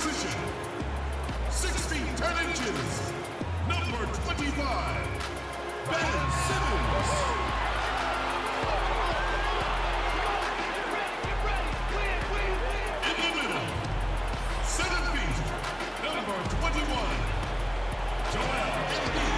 position, 6 feet 10 inches, number 25, Ben Simmons. In the middle, 7 feet, number 21, Joel Embiid.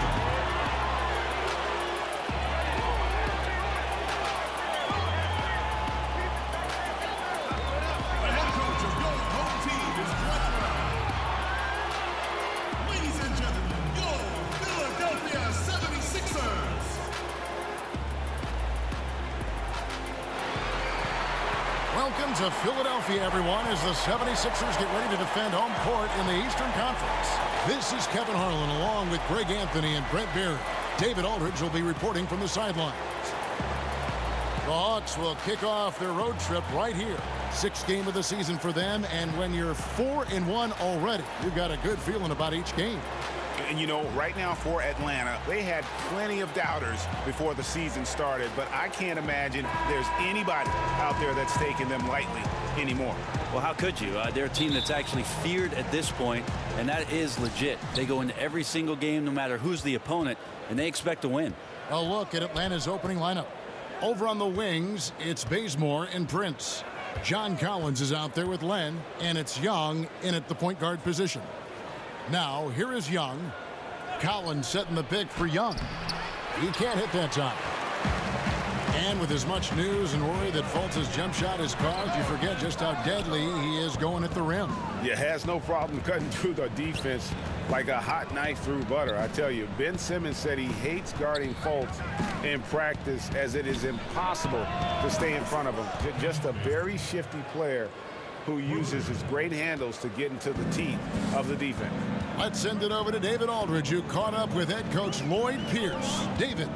Welcome to Philadelphia, everyone, as the 76ers get ready to defend home court in the Eastern Conference. This is Kevin Harlan along with Greg Anthony and Brent Barry. David Aldridge will be reporting from the sidelines. The Hawks will kick off their road trip right here. 6th game of the season for them, and when you're 4-1 already, you've got a good feeling about each game. And you know, right now for Atlanta, they had plenty of doubters before the season started, but I can't imagine there's anybody out there that's taking them lightly anymore. Well, how could you? They're a team that's actually feared at this point, and that is legit. They go into every single game, no matter who's the opponent, and they expect to win. A look at Atlanta's opening lineup. Over on the wings, it's Bazemore and Prince. John Collins is out there with Len, and it's Young in at the point guard position. Now, here is Young. Collins setting the pick for Young. He can't hit that time. And with as much news and worry that Fultz's jump shot has caused, you forget just how deadly he is going at the rim. Yeah, has no problem cutting through the defense like a hot knife through butter. I tell you, Ben Simmons said he hates guarding Fultz in practice as it is impossible to stay in front of him. Just a very shifty player who uses his great handles to get into the teeth of the defense. Let's send it over to David Aldridge, who caught up with head coach Lloyd Pierce. David.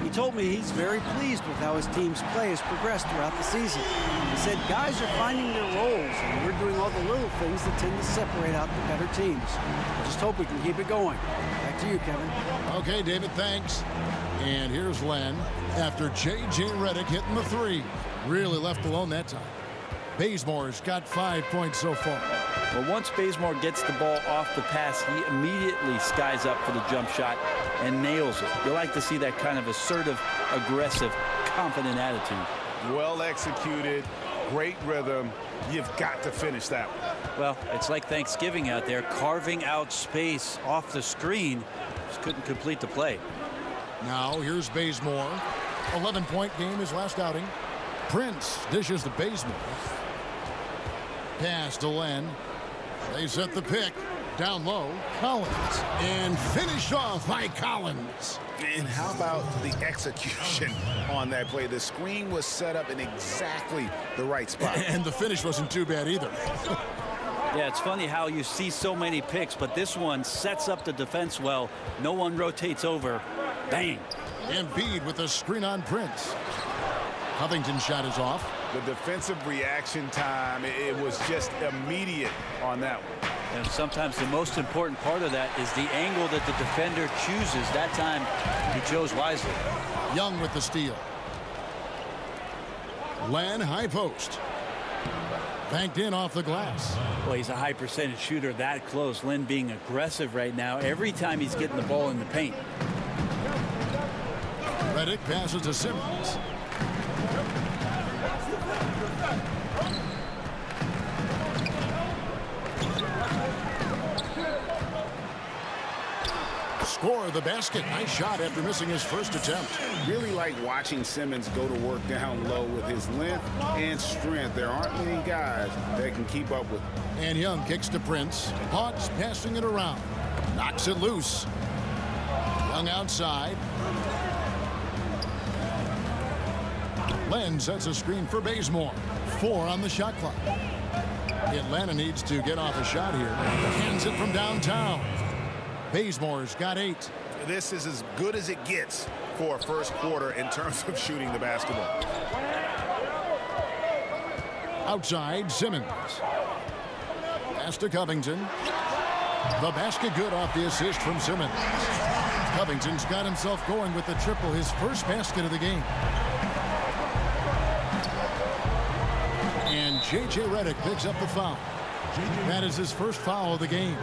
He told me he's very pleased with how his team's play has progressed throughout the season. He said guys are finding their roles, and we're doing all the little things that tend to separate out the better teams. I just hope we can keep it going. Back to you, Kevin. Okay, David, thanks. And here's Len after J.J. Redick hitting the three. Really left alone that time. Bazemore's got 5 points so far. Well, once Bazemore gets the ball off the pass, he immediately skies up for the jump shot and nails it. You like to see that kind of assertive, aggressive, confident attitude. Well executed, great rhythm. You've got to finish that one. Well, it's like Thanksgiving out there, carving out space off the screen. Just couldn't complete the play. Now here's Bazemore. 11-point game his last outing. Prince dishes to Bazemore. Pass to Len. They set the pick. Down low, Collins. And finished off by Collins. And how about the execution on that play? The screen was set up in exactly the right spot. And the finish wasn't too bad either. Yeah, it's funny how you see so many picks, but this one sets up the defense well. No one rotates over. Bang. Embiid with a screen on Prince. Covington's shot is off. The defensive reaction time, it was just immediate on that one. And sometimes the most important part of that is the angle that the defender chooses. That time, he chose wisely. Young with the steal. Len, high post. Banked in off the glass. Well, he's a high percentage shooter that close. Len being aggressive right now every time he's getting the ball in the paint. Redick passes to Simmons. Score the basket. Nice shot after missing his first attempt. Really like watching Simmons go to work down low with his length and strength. There aren't many guys that can keep up with him. And Young kicks to Prince. Hawks passing it around. Knocks it loose. Young outside. Len sets a screen for Bazemore. 4 on the shot clock. Atlanta needs to get off a shot here. Hands it from downtown. Bazemore's got 8. This is as good as it gets for a first quarter in terms of shooting the basketball. Outside, Simmons. Pass to Covington. The basket good off the assist from Simmons. Covington's got himself going with the triple, his first basket of the game. And J.J. Redick picks up the foul. That is his first foul of the game.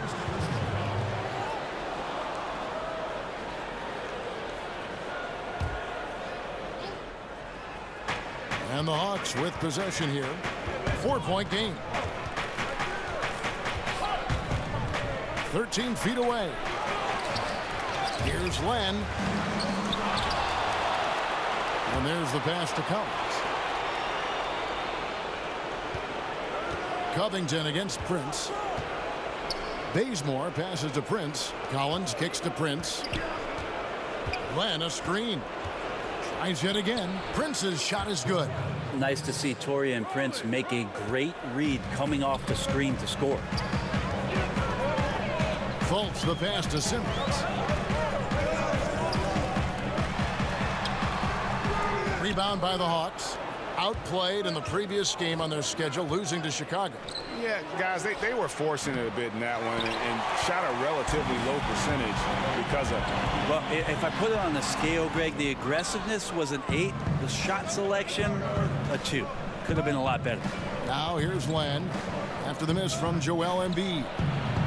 And the Hawks with possession here. 4-point game. 13 feet away. Here's Len. And there's the pass to Collins. Covington against Prince. Bazemore passes to Prince. Collins kicks to Prince. Len, a screen. Tries yet again. Prince's shot is good. Nice to see Taurean Prince make a great read coming off the screen to score. Fultz the pass to Simmons. Rebound by the Hawks. Outplayed in the previous game on their schedule, losing to Chicago. Yeah, guys, they were forcing it a bit in that one and shot a relatively low percentage because of it. Well, if I put it on the scale, Greg, the aggressiveness was an 8. The shot selection, a 2. Could have been a lot better. Now here's Len after the miss from Joel Embiid.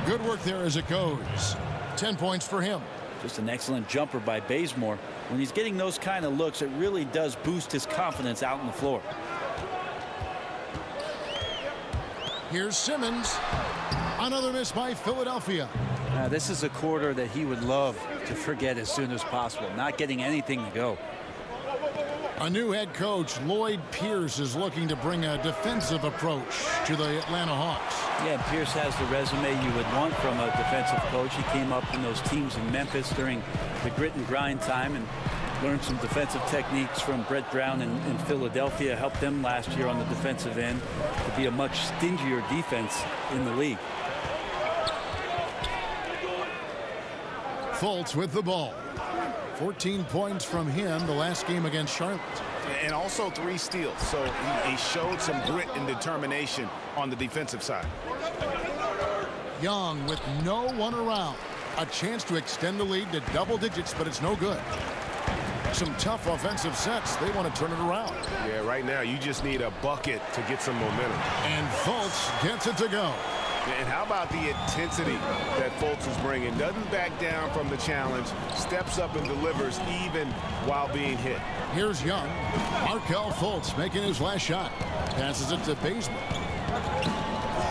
Good work there as it goes. 10 points for him. Just an excellent jumper by Bazemore. When he's getting those kind of looks, it really does boost his confidence out on the floor. Here's Simmons. Another miss by Philadelphia. This is a quarter that he would love to forget as soon as possible. Not getting anything to go. A new head coach, Lloyd Pierce, is looking to bring a defensive approach to the Atlanta Hawks. Yeah, Pierce has the resume you would want from a defensive coach. He came up in those teams in Memphis during the grit and grind time and learned some defensive techniques from Brett Brown in Philadelphia. Helped them last year on the defensive end to be a much stingier defense in the league. Fultz with the ball. 14 points from him the last game against Charlotte. And also 3 steals. So he showed some grit and determination on the defensive side. Young with no one around. A chance to extend the lead to double digits, but it's no good. Some tough offensive sets. They want to turn it around. Yeah, right now you just need a bucket to get some momentum. And Fultz gets it to go. And how about the intensity that Fultz is bringing? Doesn't back down from the challenge, steps up and delivers even while being hit. Here's Young. Markelle Fultz making his last shot. Passes it to Bazemore.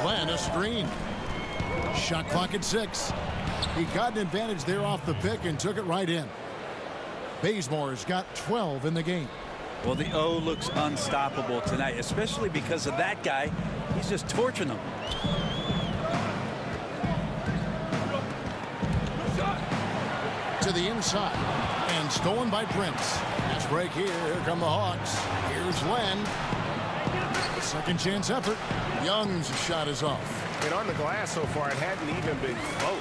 Len, a screen. Shot clock at 6. He got an advantage there off the pick and took it right in. Bazemore's got 12 in the game. Well, the O looks unstoppable tonight, especially because of that guy. He's just torching them. To the inside and stolen by Prince. Pass break here. Here come the Hawks. Here's Len. Second chance effort. Young's shot is off. And on the glass so far, it hadn't even been close.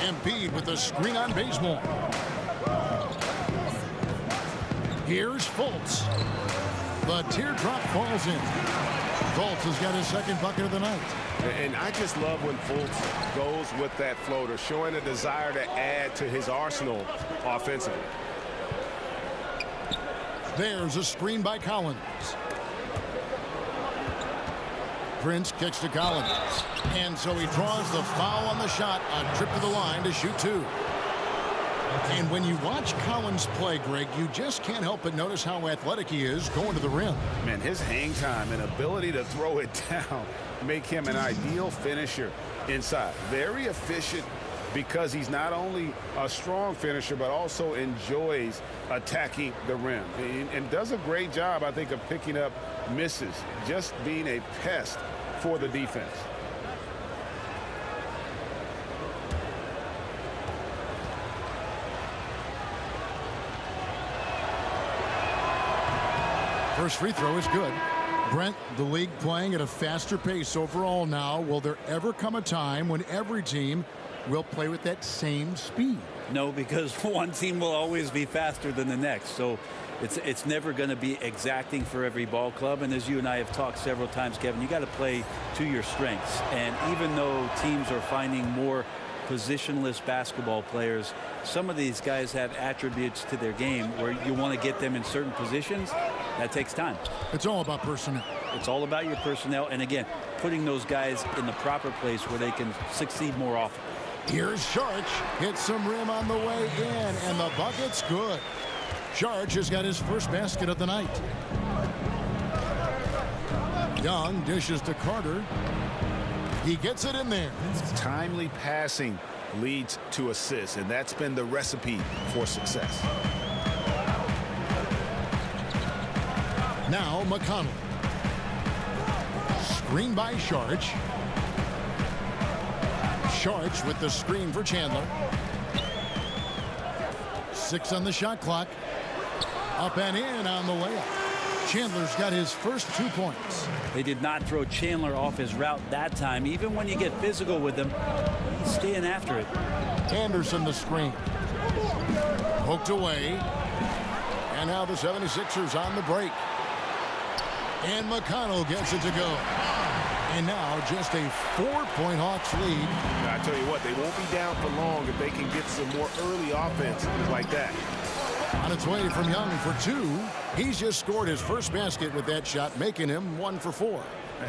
Embiid with a screen on Bazemore. Here's Fultz. The teardrop falls in. Fultz has got his second bucket of the night. And I just love when Fultz goes with that floater, showing a desire to add to his arsenal offensively. There's a screen by Collins. Prince kicks to Collins. And so he draws the foul on the shot. A trip to the line to shoot 2. And when you watch Collins play, Greg, you just can't help but notice how athletic he is going to the rim. Man, his hang time and ability to throw it down make him an ideal finisher inside. Very efficient because he's not only a strong finisher, but also enjoys attacking the rim. And does a great job, I think, of picking up misses, just being a pest for the defense. First free throw is good. Brent, the league playing at a faster pace overall now. Will there ever come a time when every team will play with that same speed? No, because one team will always be faster than the next. So it's never going to be exacting for every ball club. And as you and I have talked several times, Kevin, you got to play to your strengths. And even though teams are finding more positionless basketball players, some of these guys have attributes to their game where you want to get them in certain positions. that takes time. It's all about personnel. It's all about your personnel, and again, putting those guys in the proper place where they can succeed more often. Here's Sharch. Hits some rim on the way in, and the bucket's good. Sharch has got his first basket of the night. Young dishes to Carter. He gets it in there. Timely passing leads to assists, and that's been the recipe for success. Now McConnell. Screen by Sharch. Sharch with the screen for Chandler. 6 on the shot clock. Up and in on the layup. Chandler's got his first 2 points. They did not throw Chandler off his route that time. Even when you get physical with him, he's staying after it. Anderson the screen. Poked away. And now the 76ers on the break. And McConnell gets it to go. And now just a 4-point Hawks lead. I tell you what, they won't be down for long if they can get some more early offense like that. On its way from Young for 2. He's just scored his first basket with that shot, making him 1 for 4.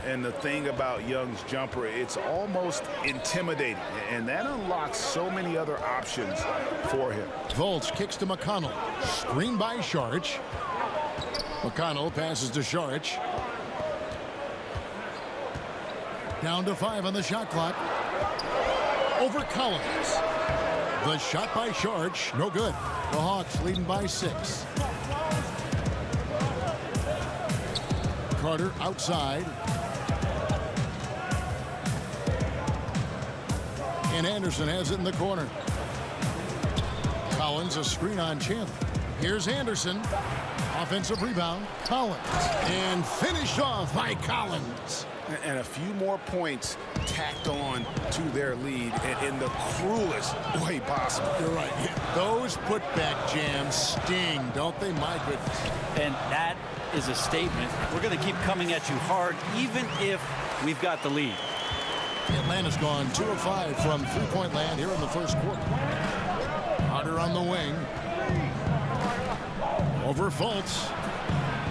And the thing about Young's jumper, it's almost intimidating, and that unlocks so many other options for him. Volts kicks to McConnell. Screen by Sharch. McConnell passes to Sharch. Down to 5 on the shot clock. Over Collins. The shot by Sharch, no good. The Hawks leading by 6. Carter outside. And Anderson has it in the corner. Collins a screen on Chandler. Here's Anderson. Offensive rebound. Collins. And finished off by Collins. And a few more points tacked on to their lead in the cruelest way possible. You're right. Those putback jams sting, don't they? My goodness. And that is a statement. We're going to keep coming at you hard, even if we've got the lead. Atlanta's gone 2 of 5 from three-point land here in the first quarter. Carter on the wing. Over Fultz.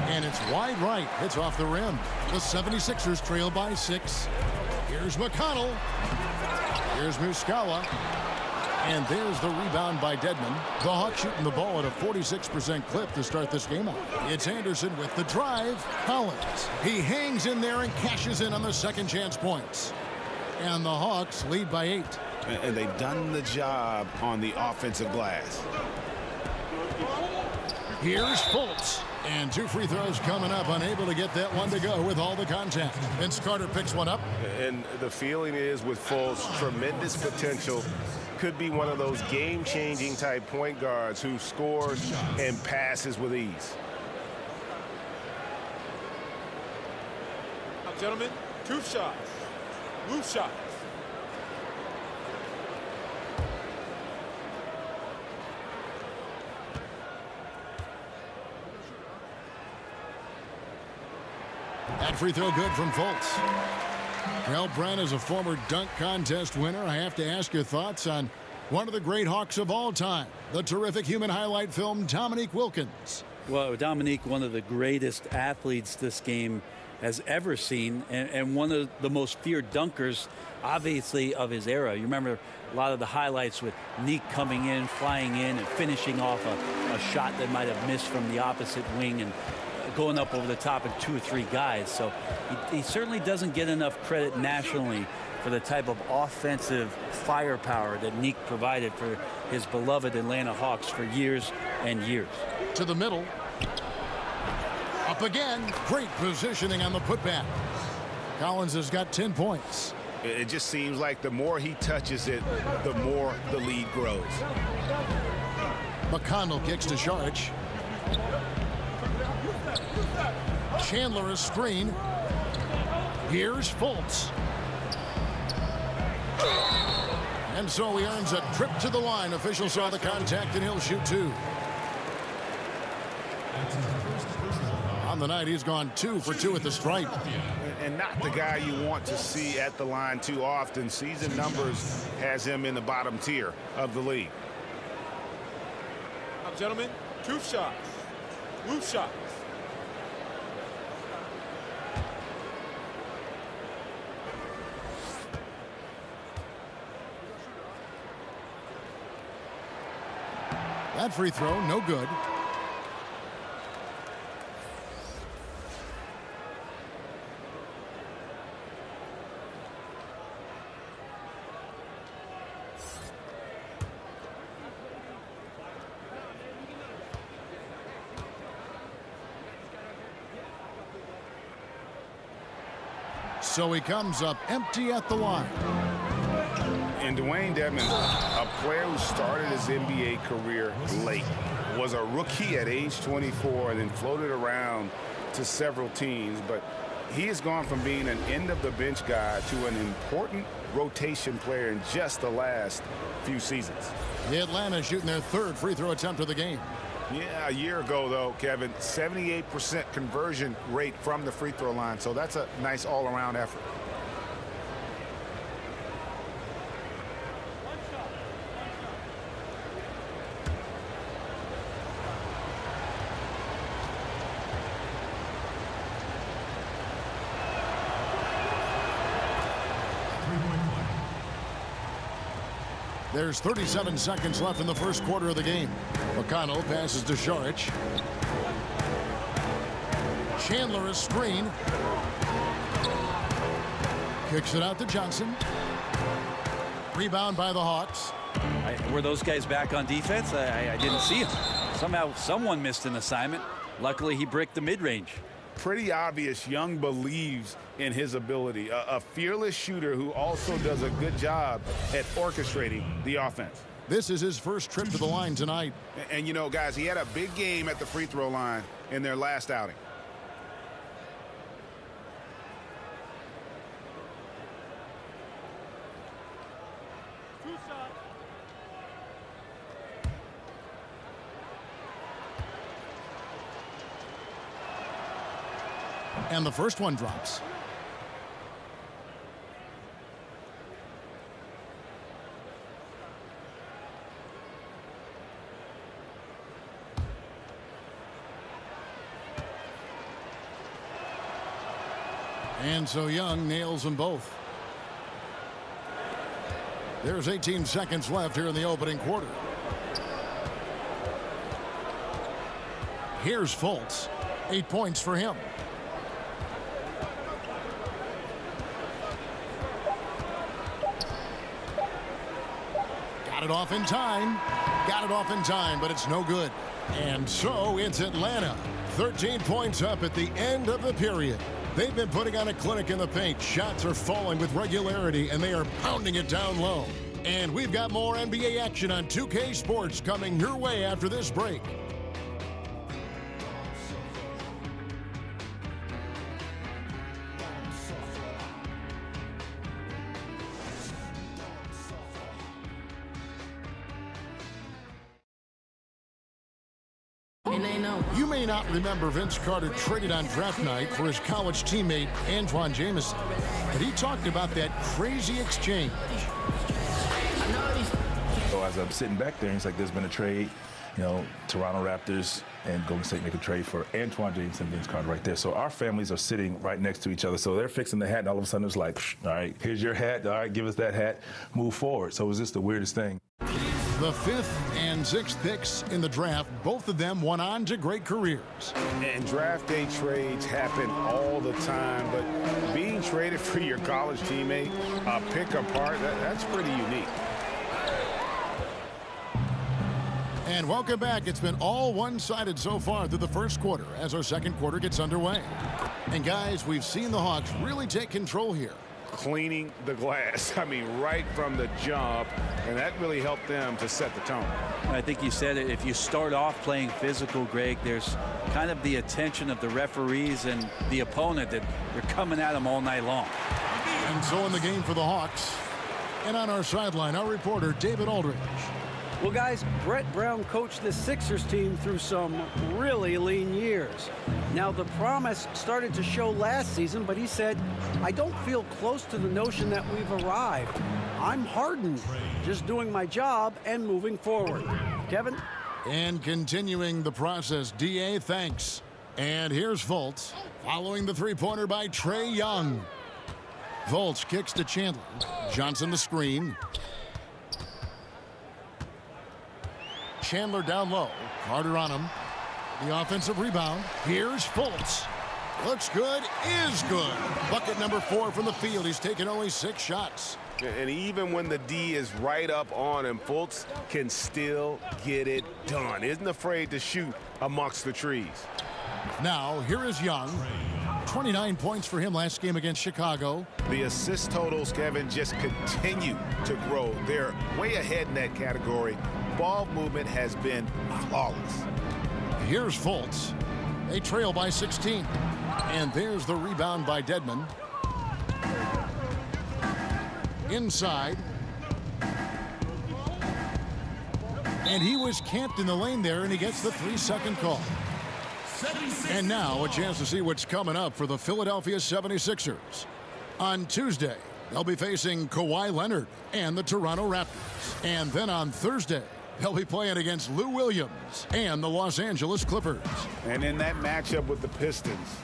And it's wide right. It's off the rim. The 76ers trail by 6. Here's McConnell. Here's Muscala. And there's the rebound by Dedmon. The Hawks shooting the ball at a 46% clip to start this game out. It's Anderson with the drive. Collins. He hangs in there and cashes in on the second chance points. And the Hawks lead by 8. And they've done the job on the offensive glass. Here's Fultz. And 2 free throws coming up. Unable to get that one to go with all the contact. Vince Carter picks one up. And the feeling is with Fultz, tremendous potential. Could be one of those game-changing type point guards who scores and passes with ease. Gentlemen, 2 shots. Move shots. That free throw good from Fultz. Well, Brent, as a former dunk contest winner, I have to ask your thoughts on one of the great Hawks of all time, the terrific human highlight film, Dominique Wilkins. Well, Dominique, one of the greatest athletes this game has ever seen, and one of the most feared dunkers, obviously, of his era. You remember a lot of the highlights with Neek coming in, flying in, and finishing off a shot that might have missed from the opposite wing and going up over the top of 2 or 3 guys. So he certainly doesn't get enough credit nationally for the type of offensive firepower that Neek provided for his beloved Atlanta Hawks for years and years. To the middle. Up again. Great positioning on the putback. Collins has got 10 points. It just seems like the more he touches it, the more the lead grows. McConnell kicks to Sharch. Chandler a screen. Here's Fultz. And so he earns a trip to the line. Officials saw the contact and he'll shoot 2. On the night, he's gone 2 for 2 at the stripe. And not the guy you want to see at the line too often. Season numbers has him in the bottom tier of the league. Gentlemen, 2 shots. Move shots. That free throw, no good. So he comes up empty at the line. And Dwayne Dedmon, a player who started his NBA career late, was a rookie at age 24 and then floated around to several teams. But he has gone from being an end-of-the-bench guy to an important rotation player in just the last few seasons. The Atlanta shooting their third free throw attempt of the game. Yeah, a year ago, though, Kevin, 78% conversion rate from the free throw line. So that's a nice all-around effort. There's 37 seconds left in the first quarter of the game. McConnell passes to Saric. Chandler a screen. Kicks it out to Johnson. Rebound by the Hawks. Were those guys back on defense? I didn't see them. Somehow someone missed an assignment. Luckily, he bricked the mid-range. Pretty obvious Young believes in his ability. A fearless shooter who also does a good job at orchestrating the offense. This is his first trip to the line tonight. And you know, guys, he had a big game at the free throw line in their last outing. And the first one drops. And so Young nails them both. There's 18 seconds left here in the opening quarter. Here's Fultz. 8 points for him. Got it off in time. Got it off in time, but it's no good. And so it's Atlanta. 13 points up at the end of the period. They've been putting on a clinic in the paint. Shots are falling with regularity, and they are pounding it down low. And we've got more NBA action on 2K Sports coming your way after this break. You may not remember Vince Carter traded on draft night for his college teammate Antoine Jamison, but he talked about that crazy exchange. So as I'm sitting back there, it's like there's been a trade, you know, Toronto Raptors and Golden State make a trade for Antoine Jamison and Vince Carter right there. So our families are sitting right next to each other. So they're fixing the hat, and all of a sudden it's like, all right, here's your hat. All right, give us that hat. Move forward. So it was just the weirdest thing. The 5th and 6th picks in the draft, both of them went on to great careers. And draft day trades happen all the time, but being traded for your college teammate, pick apart, that's pretty unique. And welcome back. It's been all one-sided so far through the first quarter as our second quarter gets underway. And guys, we've seen the Hawks really take control here. Cleaning the glass, I mean, right from the jump, and that really helped them to set the tone. I think you said it. If you start off playing physical, Greg, there's kind of the attention of the referees and the opponent that they're coming at them all night long. And so in the game for the Hawks, and on our sideline, our reporter, David Aldridge. Well, guys, Brett Brown coached the Sixers team through some really lean years. Now, the promise started to show last season, but he said, I don't feel close to the notion that we've arrived. I'm hardened, just doing my job and moving forward. Kevin? And continuing the process, D.A., thanks. And here's Fultz, following the three-pointer by Trae Young. Fultz kicks to Chandler. Johnson the screen. Chandler down low. Carter on him. The offensive rebound. Here's Fultz. Looks good, is good. Bucket number 4 from the field. He's taken only 6 shots. And even when the D is right up on him, Fultz can still get it done. Isn't afraid to shoot amongst the trees. Now, here is Young. 29 points for him last game against Chicago. The assist totals, Kevin, just continue to grow. They're way ahead in that category. Ball movement has been flawless. Here's Fultz. They trail by 16. And there's the rebound by Dedmon. Inside. And he was camped in the lane there, and he gets the 3-second call. And now a chance to see what's coming up for the Philadelphia 76ers. On Tuesday, they'll be facing Kawhi Leonard and the Toronto Raptors. And then on Thursday, they'll be playing against Lou Williams and the Los Angeles Clippers. And in that matchup with the Pistons,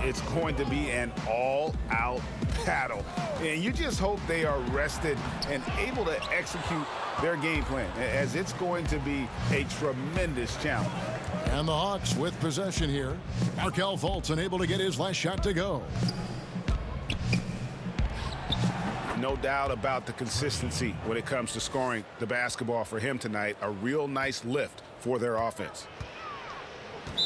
it's going to be an all-out battle. And you just hope they are rested and able to execute their game plan, as it's going to be a tremendous challenge. And the Hawks with possession here. Markelle Fultz unable to get his last shot to go. No doubt about the consistency when it comes to scoring the basketball for him tonight. A real nice lift for their offense.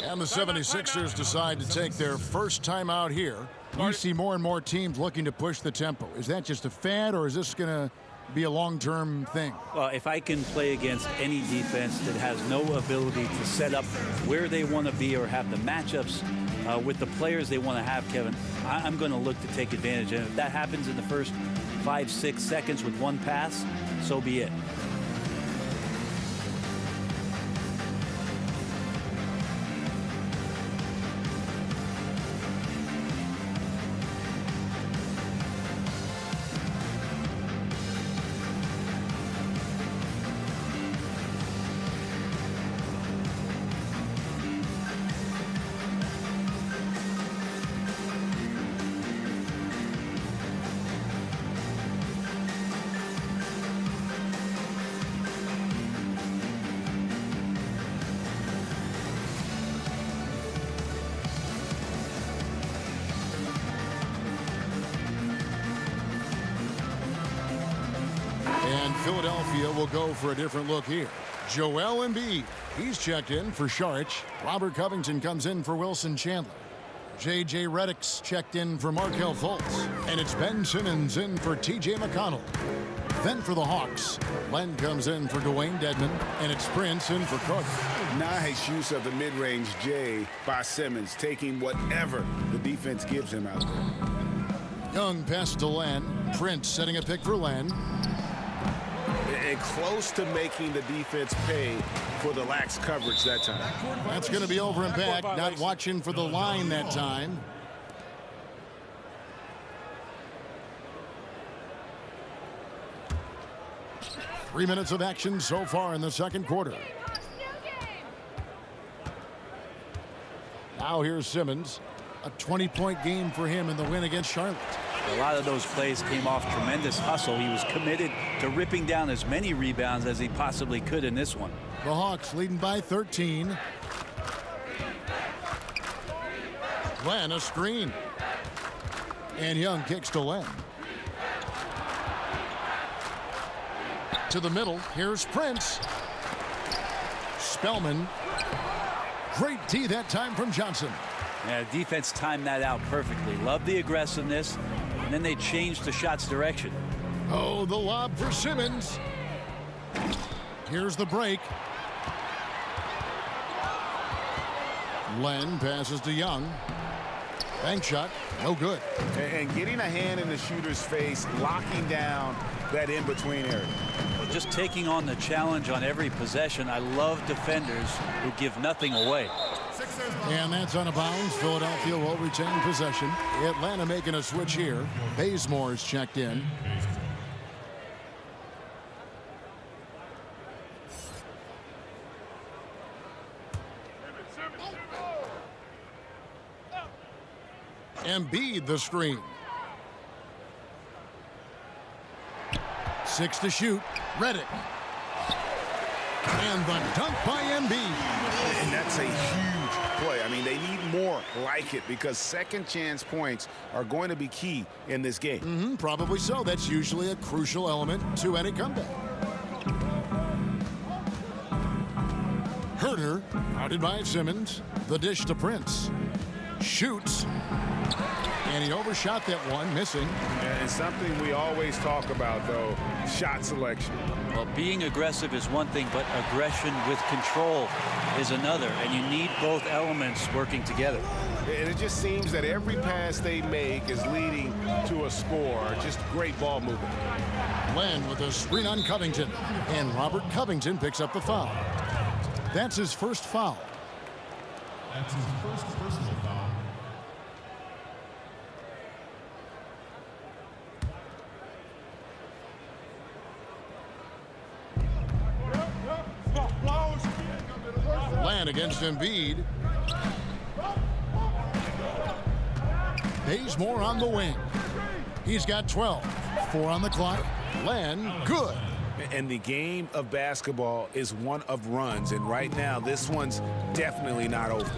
And the 76ers decide to take their first time out here. You see more and more teams looking to push the tempo. Is that just a fad, or is this going to be a long-term thing? Well, if I can play against any defense that has no ability to set up where they want to be or have the matchups with the players they want to have, Kevin, I'm going to look to take advantage. And if that happens in the first 5-6 seconds with one pass, so be it. And Philadelphia will go for a different look here. Joel Embiid. He's checked in for Saric. Robert Covington comes in for Wilson Chandler. J.J. Redick's checked in for Markelle Fultz. And it's Ben Simmons in for T.J. McConnell. Then for the Hawks, Len comes in for Dwayne Dedmon. And it's Prince in for Carter. Nice use of the mid-range J by Simmons, taking whatever the defense gives him out there. Young pass to Len. Prince setting a pick for Len. And close to making the defense pay for the lax coverage that time. That's going to be over and back. Not watching for the line that time. Three minutes of action so far in the second quarter. Now here's Simmons. A 20-point game for him in the win against Charlotte. A lot of those plays came off tremendous hustle. He was committed to ripping down as many rebounds as he possibly could in this one. The Hawks leading by 13. Len a screen. And Young kicks to Len. To the middle. Here's Prince. Spellman. Great D that time from Johnson. Yeah, defense timed that out perfectly. Love the aggressiveness. And then they changed the shot's direction. Oh, the lob for Simmons. Here's the break. Len passes to Young. Bank shot, no good. And getting a hand in the shooter's face, locking down that in-between area. Just taking on the challenge on every possession. I love defenders who give nothing away. And that's on a bounds. Philadelphia will retain possession. Atlanta making a switch here. Bazemore is checked in. Embiid the screen. 6 to shoot. Redick. And the dunk by Embiid. And that's a huge play. I mean, they need more like it because second chance points are going to be key in this game. Probably so. That's usually a crucial element to any comeback. Herter, guarded by Simmons. The dish to Prince. Shoots. And he overshot that one, missing. And something we always talk about, though, shot selection. Well, being aggressive is one thing, but aggression with control is another, and you need both elements working together. And it just seems that every pass they make is leading to a score. Just great ball movement. Len with a screen on Covington. And Robert Covington picks up the foul. That's his first foul. That's his first personal foul. Len against Embiid. Bazemore on the wing. He's got 12. 4 on the clock. Len, good. And the game of basketball is one of runs, and right now this one's definitely not over.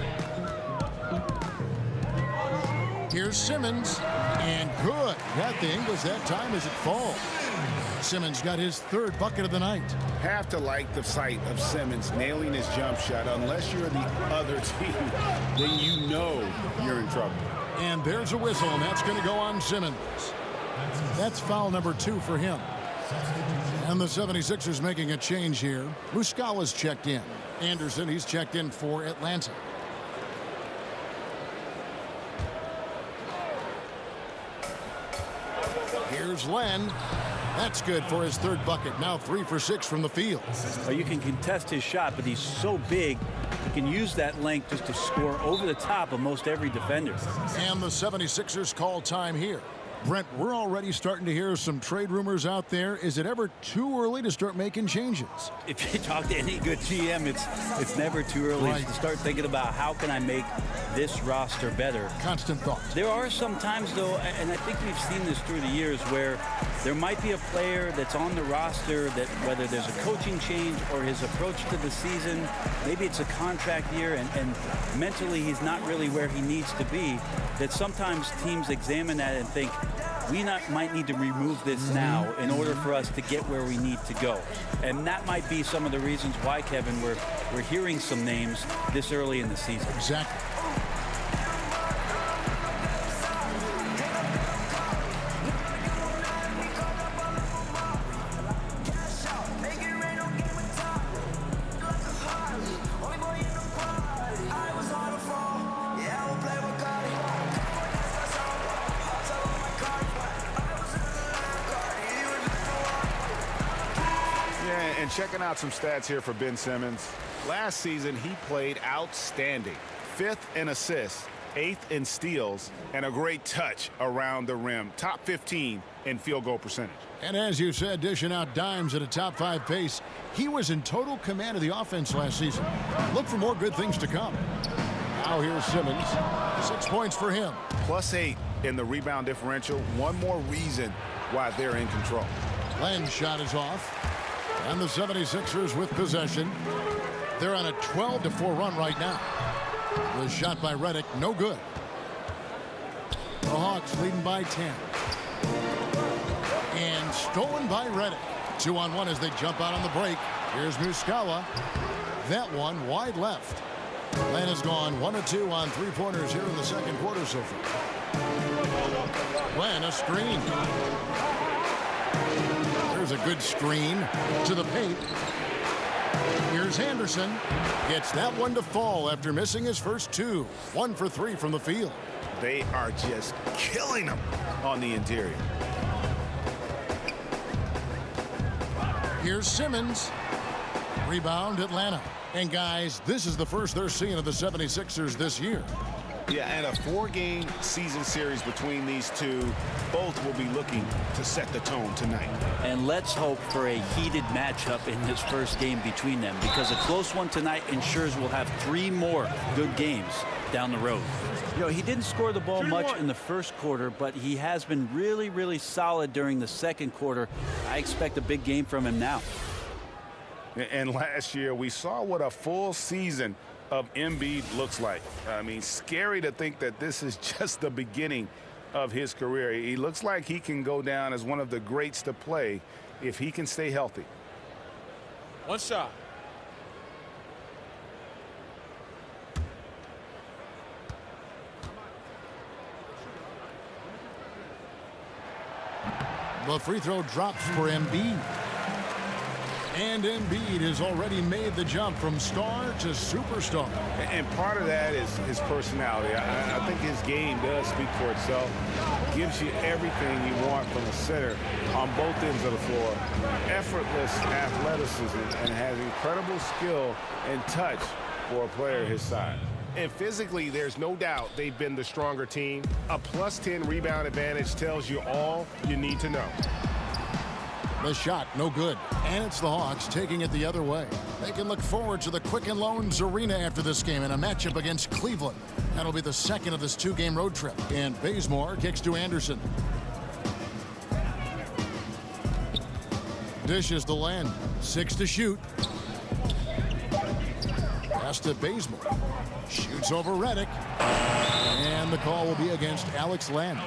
Here's Simmons, and good. Got the English that time as it falls. Simmons got his third bucket of the night. Have to like the sight of Simmons nailing his jump shot. Unless you're the other team, then you know you're in trouble. And there's a whistle, and that's going to go on Simmons. That's foul number 2 for him. And the 76ers making a change here. Muscala's checked in. Anderson, he's checked in for Atlanta. Here's Len. That's good for his third bucket. Now 3 for 6 from the field. Well, you can contest his shot, but he's so big, he can use that length just to score over the top of most every defender. And the 76ers call time here. Brent, we're already starting to hear some trade rumors out there. Is it ever too early to start making changes? If you talk to any good GM, it's never too early to start thinking about how can I make this roster better. Constant thoughts. There are some times, though, and I think we've seen this through the years, where there might be a player that's on the roster that, whether there's a coaching change or his approach to the season, maybe it's a contract year and mentally he's not really where he needs to be, that sometimes teams examine that and think, we might need to remove this now in order for us to get where we need to go. And that might be some of the reasons why, Kevin, we're hearing some names this early in the season. Exactly. And checking out some stats here for Ben Simmons. Last season, he played outstanding. 5th in assists, 8th in steals, and a great touch around the rim. Top 15 in field goal percentage. And as you said, dishing out dimes at a top 5 pace. He was in total command of the offense last season. Look for more good things to come. Now here's Simmons. 6 points for him. +8 in the rebound differential. One more reason why they're in control. Len's shot is off. And the 76ers with possession. They're on a 12-4 run right now. The shot by Redick, no good. The Hawks leading by 10. And stolen by Redick. 2-on-1 as they jump out on the break. Here's Muscala. That one wide left. Len has gone 1 of 2 on 3-pointers here in the second quarter so far. Len, a screen. There's a good screen to the paint. Here's Anderson. Gets that one to fall after missing his first 2. 1 for 3 from the field. They are just killing them on the interior. Here's Simmons. Rebound, Atlanta. And guys, this is the first they're seeing of the 76ers this year. Yeah, and a 4-game season series between these two. Both will be looking to set the tone tonight. And let's hope for a heated matchup in this first game between them, because a close one tonight ensures we'll have 3 more good games down the road. You know, he didn't score the ball much in the first quarter, but he has been really, really solid during the second quarter. I expect a big game from him now. And last year, we saw what a full season of Embiid looks like. I mean, scary to think that this is just the beginning of his career. He looks like he can go down as one of the greats to play if he can stay healthy. One shot. The free throw drops for Embiid. And Embiid has already made the jump from star to superstar. And part of that is his personality. I think his game does speak for itself. Gives you everything you want from a center on both ends of the floor. Effortless athleticism and has incredible skill and touch for a player his size. And physically, there's no doubt they've been the stronger team. A +10 rebound advantage tells you all you need to know. The shot, no good. And it's the Hawks taking it the other way. They can look forward to the Quicken Loans Arena after this game in a matchup against Cleveland. That'll be the second of this two-game road trip. And Bazemore kicks to Anderson. Dishes to Len. 6 to shoot. Pass to Bazemore. Shoots over Redick. And the call will be against Alex Len.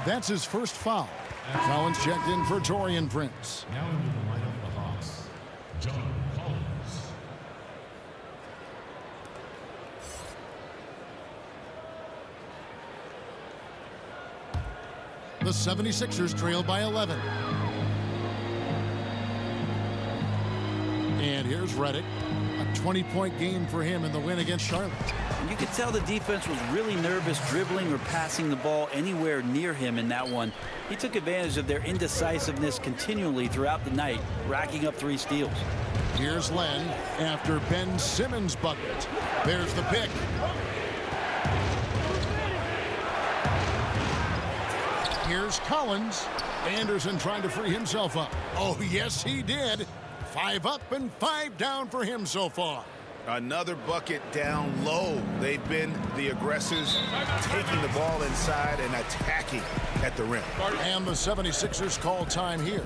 That's his first foul. Collins checked in for Taurean Prince. Now into the lineup for the Hawks, John Collins. The 76ers trail by 11. And here's Redick. A 20-point game for him in the win against Charlotte. And you could tell the defense was really nervous dribbling or passing the ball anywhere near him in that one. He took advantage of their indecisiveness continually throughout the night, racking up 3 steals. Here's Len after Ben Simmons' bucket. There's the pick. Here's Collins. Anderson trying to free himself up. Oh, yes, he did. 5 up and 5 down for him so far. Another bucket down low. They've been the aggressors, taking the ball inside and attacking at the rim. And the 76ers call time here.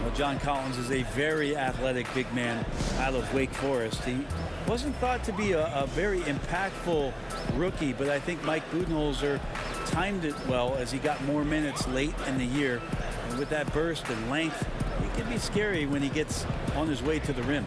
Well, John Collins is a very athletic big man out of Wake Forest. He wasn't thought to be a very impactful rookie, but I think Mike Budenholzer timed it well as he got more minutes late in the year. And with that burst and length, he can be scary when he gets on his way to the rim.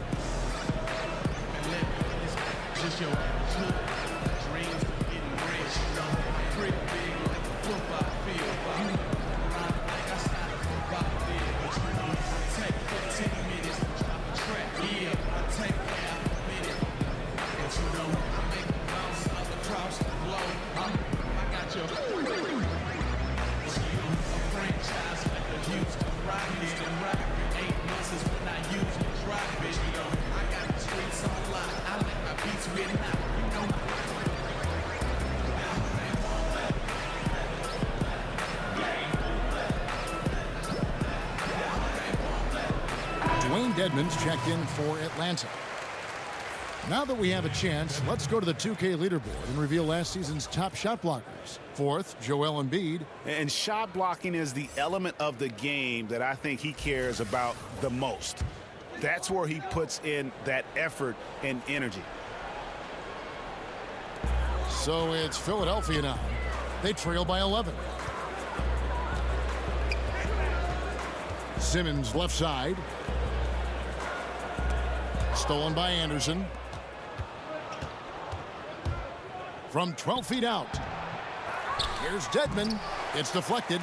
Dedmon's checked in for Atlanta. Now that we have a chance, let's go to the 2K leaderboard and reveal last season's top shot blockers. 4th, Joel Embiid. And shot blocking is the element of the game that I think he cares about the most. That's where he puts in that effort and energy. So it's Philadelphia now. They trail by 11. Simmons left side. Stolen by Anderson. From 12 feet out. Here's Dedmon. It's deflected.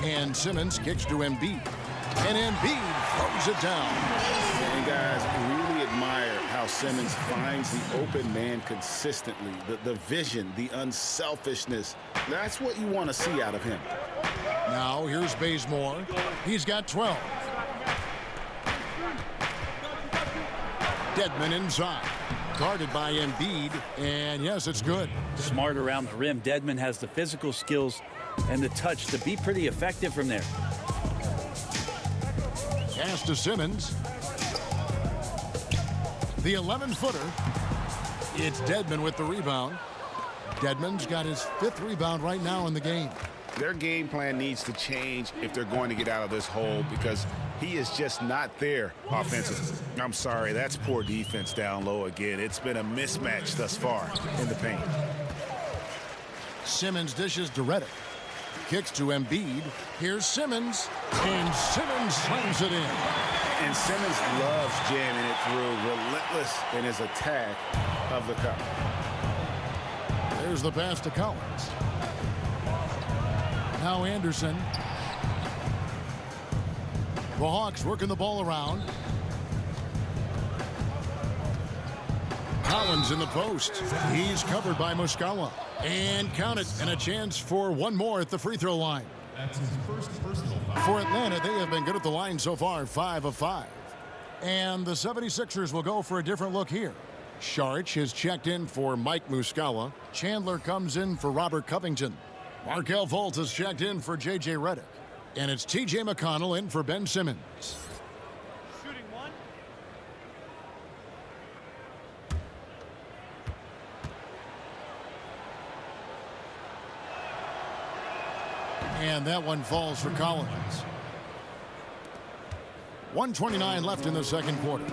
And Simmons kicks to Embiid. And Embiid throws it down. And guys, really admire how Simmons finds the open man consistently. The vision, the unselfishness. That's what you want to see out of him. Now here's Bazemore. He's got 12. Dedmon inside. Guarded by Embiid. And yes, it's good. Smart around the rim. Dedmon has the physical skills and the touch to be pretty effective from there. Pass to Simmons. The 11-footer. It's Dedmon with the rebound. Dedmon's got his 5th rebound right now in the game. Their game plan needs to change if they're going to get out of this hole because he is just not there offensively. I'm sorry, that's poor defense down low again. It's been a mismatch thus far in the paint. Simmons dishes to Redick. Kicks to Embiid. Here's Simmons. And Simmons slams it in. And Simmons loves jamming it through, relentless in his attack of the cup. There's the pass to Collins. Now Anderson. The Hawks working the ball around. Collins in the post. He's covered by Muscala. And count it. And a chance for one more at the free throw line. That's his first personal foul. For Atlanta, they have been good at the line so far, 5 of 5. And the 76ers will go for a different look here. Saric has checked in for Mike Muscala. Chandler comes in for Robert Covington. Markelle Fultz has checked in for J.J. Redick. And it's T.J. McConnell in for Ben Simmons. Shooting one. And that one falls for Collins. 1:29 left in the second quarter.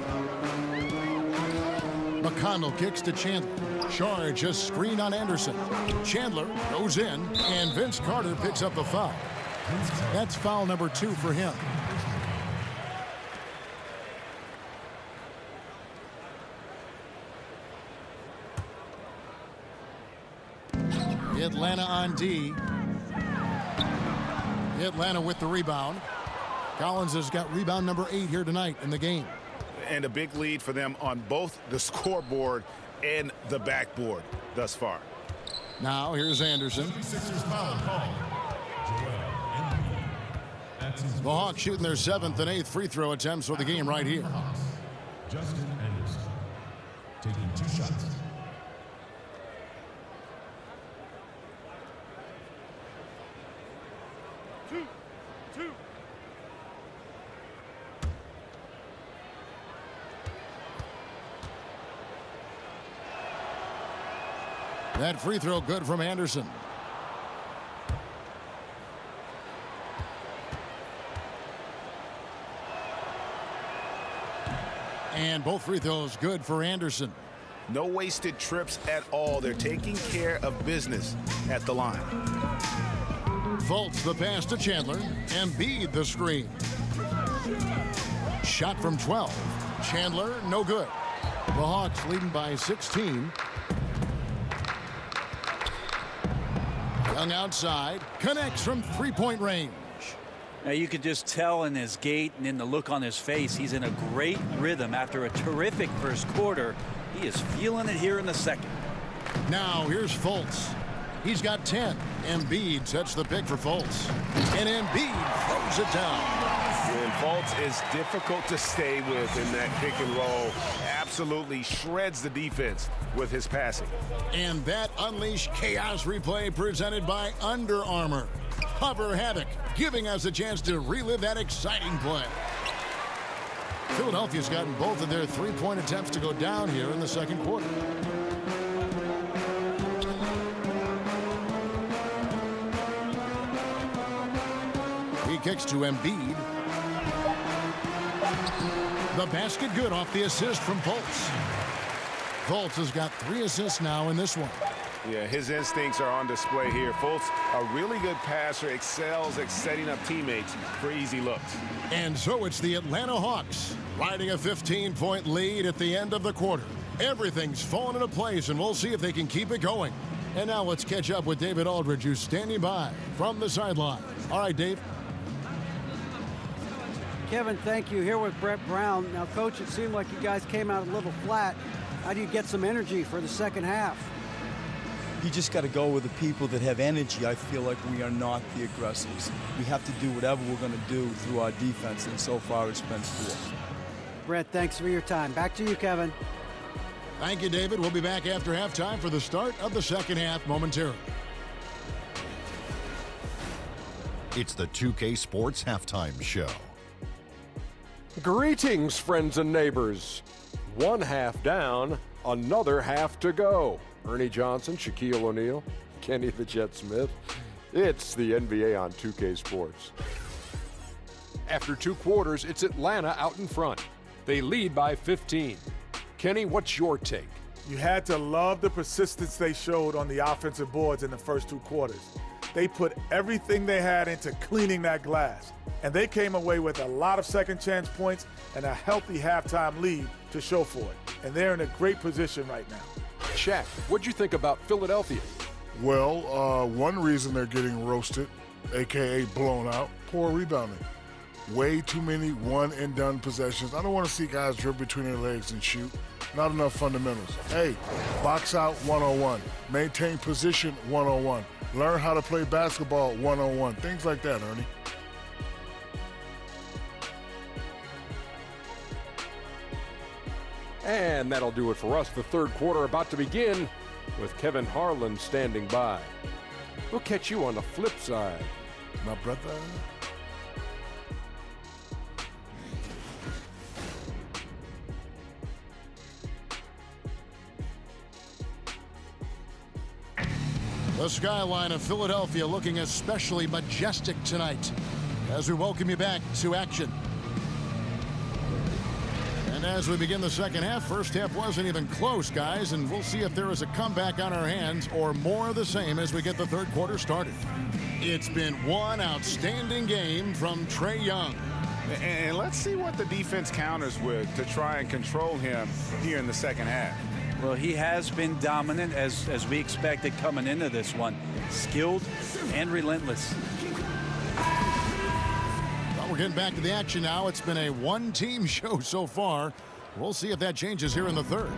McConnell kicks to Chandler. Charge a screen on Anderson. Chandler goes in, and Vince Carter picks up the foul. That's foul number 2 for him. Atlanta on D. Atlanta with the rebound. Collins has got rebound number 8 here tonight in the game. And a big lead for them on both the scoreboard and the backboard thus far. Now here's Anderson. 76ers foul call. Joel Embiid. That's his The Hawks shooting their 7th and 8th free throw attempts for the game right here. Justin Anderson taking 2 shots. Two. That free throw good from Anderson. And both free throws good for Anderson. No wasted trips at all. They're taking care of business at the line. Fultz the pass to Chandler. Embiid the screen. Shot from 12. Chandler, no good. The Hawks leading by 16. Young outside. Connects from three-point range. Now you could just tell in his gait and in the look on his face, he's in a great rhythm after a terrific first quarter. He is feeling it here in the second. Now here's Fultz. He's got 10. Embiid sets the pick for Fultz. And Embiid throws it down. And Fultz is difficult to stay with in that pick and roll. Absolutely shreds the defense with his passing. And that unleashed chaos replay presented by Under Armour. Hover Havoc, giving us a chance to relive that exciting play. Philadelphia's gotten both of their three-point attempts to go down here in the second quarter. He kicks to Embiid. The basket good off the assist from Fultz. Fultz has got 3 assists now in this one. Yeah, his instincts are on display here. Fultz, a really good passer, excels at setting up teammates for easy looks. And so it's the Atlanta Hawks riding a 15-point lead at the end of the quarter. Everything's fallen into place, and we'll see if they can keep it going. And now let's catch up with David Aldridge, who's standing by from the sideline. All right, Dave. Kevin, thank you. Here with Brett Brown. Now, Coach, it seemed like you guys came out a little flat. How do you get some energy for the second half? You just got to go with the people that have energy. I feel like we are not the aggressors. We have to do whatever we're going to do through our defense, and so far it's been poor. Brett, thanks for your time. Back to you, Kevin. Thank you, David. We'll be back after halftime for the start of the second half momentarily. It's the 2K Sports Halftime Show. Greetings, friends and neighbors. One half down, another half to go. Ernie Johnson, Shaquille O'Neal, Kenny the Jet Smith. It's the NBA on 2K Sports. After 2 quarters, it's Atlanta out in front. They lead by 15. Kenny, what's your take? You had to love the persistence they showed on the offensive boards in the first 2 quarters. They put everything they had into cleaning that glass. And they came away with a lot of second chance points and a healthy halftime lead to show for it. And they're in a great position right now. Shaq, what'd you think about Philadelphia? Well, one reason they're getting roasted, a.k.a. blown out, poor rebounding. Way too many one-and-done possessions. I don't want to see guys dribble between their legs and shoot. Not enough fundamentals. Hey, box out 101. Maintain position 101. Learn how to play basketball 101. Things like that, Ernie. And that'll do it for us. The third quarter about to begin with Kevin Harlan standing by. We'll catch you on the flip side, my brother. The skyline of Philadelphia looking especially majestic tonight as we welcome you back to action. And as we begin the second half, first half wasn't even close, guys, and we'll see if there is a comeback on our hands or more of the same as we get the third quarter started. It's been one outstanding game from Trae Young. And let's see what the defense counters with to try and control him here in the second half. Well, he has been dominant as we expected coming into this one. Skilled and relentless. Well, we're getting back to the action now. It's been a one-team show so far. We'll see if that changes here in the third.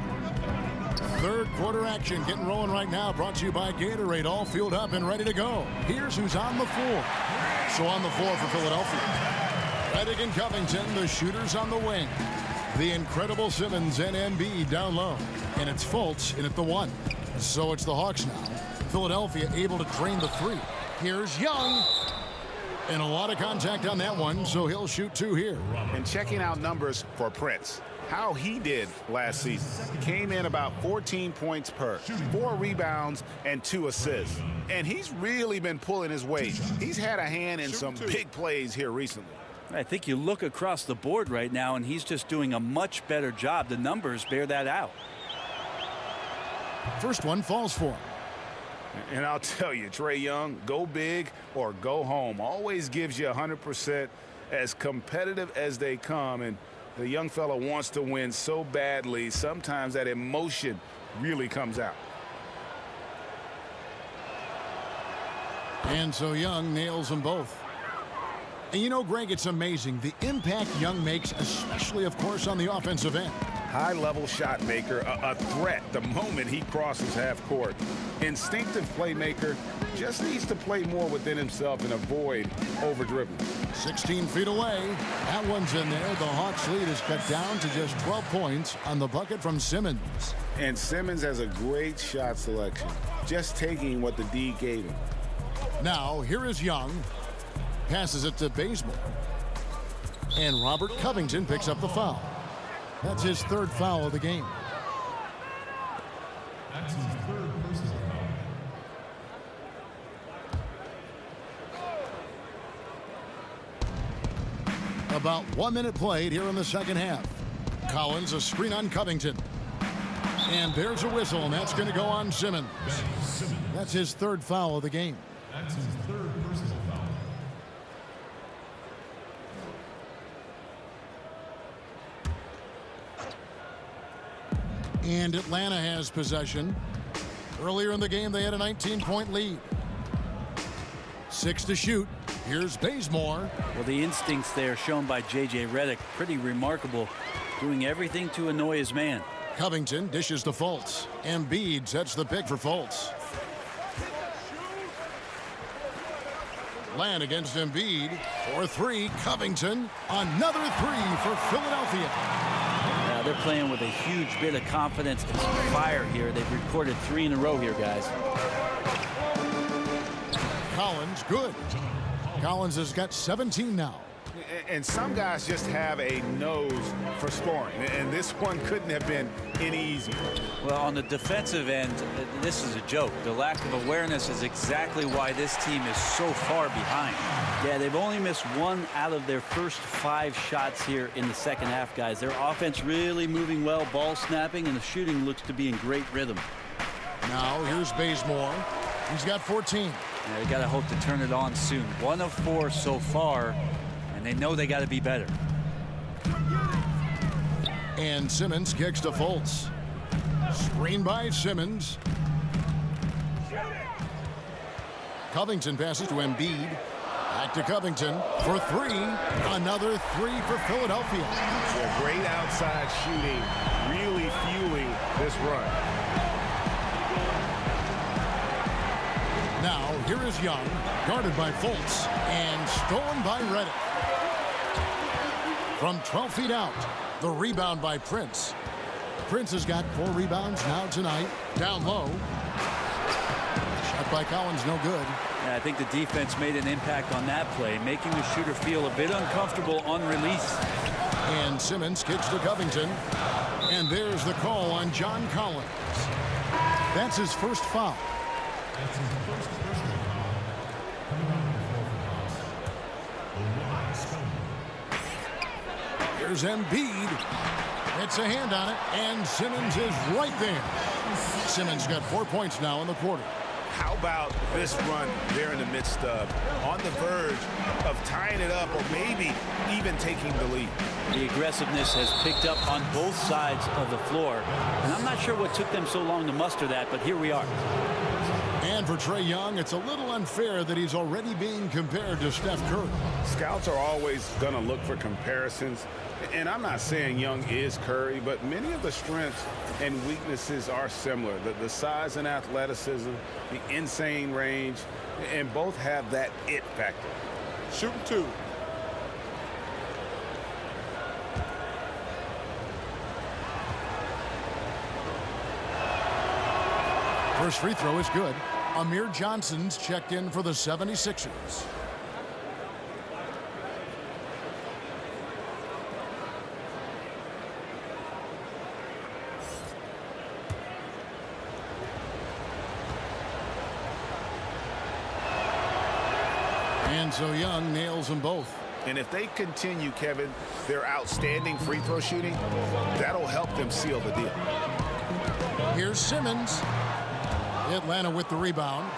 Third quarter action getting rolling right now. Brought to you by Gatorade. All fueled up and ready to go. Here's who's on the floor. So on the floor for Philadelphia, Redick and Covington, the shooters on the wing. The incredible Simmons and Embiid down low. And it's Fultz in at the 1. So it's the Hawks now. Philadelphia able to drain the 3. Here's Young. And a lot of contact on that one, so he'll shoot 2 here. And checking out numbers for Prince, how he did last season. Came in about 14 points per, 4 rebounds, and 2 assists. And he's really been pulling his weight. He's had a hand in some big plays here recently. I think you look across the board right now, and he's just doing a much better job. The numbers bear that out. First one falls for him. And I'll tell you, Trae Young, go big or go home. Always gives you 100%, as competitive as they come. And the young fella wants to win so badly. Sometimes that emotion really comes out. And so Young nails them both. And you know, Greg, it's amazing the impact Young makes, especially, of course, on the offensive end. High-level shot maker, a threat the moment he crosses half court. Instinctive playmaker, just needs to play more within himself and avoid over-dribbling. 16 feet away. That one's in there. The Hawks lead is cut down to just 12 points on the bucket from Simmons. And Simmons has a great shot selection, just taking what the D gave him. Now, here is Young. Passes it to Bazemore. And Robert Covington picks up the foul. That's his 3rd foul of the game. That's his 3rd personal foul. About 1 minute played here in the second half. Collins, a screen on Covington. And there's a whistle, and that's going to go on Simmons. That's his 3rd foul of the game. That's his 3rd personal foul. And Atlanta has possession. Earlier in the game, they had a 19-point lead. 6 to shoot. Here's Bazemore. Well, the instincts there shown by J.J. Redick, pretty remarkable, doing everything to annoy his man. Covington dishes to Fultz. Embiid sets the pick for Fultz. Land against Embiid for 3. Covington. Another 3 for Philadelphia. Yeah, they're playing with a huge bit of confidence and some fire here. They've recorded 3 in a row here, guys. Collins, good. Collins has got 17 now. And some guys just have a nose for scoring, and this one couldn't have been any easier. Well, on the defensive end, this is a joke. The lack of awareness is exactly why this team is so far behind. Yeah, they've only missed 1 out of their first 5 shots here in the second half, guys. Their offense really moving well, ball snapping, and the shooting looks to be in great rhythm. Now here's Bazemore. He's got 14. Yeah, they got to hope to turn it on soon. 1 of 4 so far, and they know they got to be better. And Simmons kicks to Fultz. Screen by Simmons. Covington passes to Embiid. Back to Covington for 3. Another 3 for Philadelphia. Yeah, great outside shooting, really fueling this run. Now, here is Young, guarded by Fultz, and stolen by Redick. From 12 feet out, the rebound by Prince. Prince has got 4 rebounds now tonight. Down low. Shot by Collins, no good. Yeah, I think the defense made an impact on that play, making the shooter feel a bit uncomfortable on release. And Simmons kicks to Covington. And there's the call on John Collins. That's his first foul. That's his first personal foul. Coming on the floor for us, Here's Embiid. It's a hand on it, and Simmons is right there. Simmons got 4 points now in the quarter. How about this run they're in the midst of, on the verge of tying it up or maybe even taking the lead? The aggressiveness has picked up on both sides of the floor, and I'm not sure what took them so long to muster that, but here we are. And for Trae Young, it's a little unfair that he's already being compared to Steph Curry. Scouts are always going to look for comparisons. And I'm not saying Young is Curry, but many of the strengths and weaknesses are similar. The size and athleticism, the insane range, and both have that it factor. Shooting 2. First free throw is good. Amir Johnson's checked in for the 76ers. And so Young nails them both. And if they continue, Kevin, their outstanding free throw shooting, that'll help them seal the deal. Here's Simmons. Atlanta with the rebound.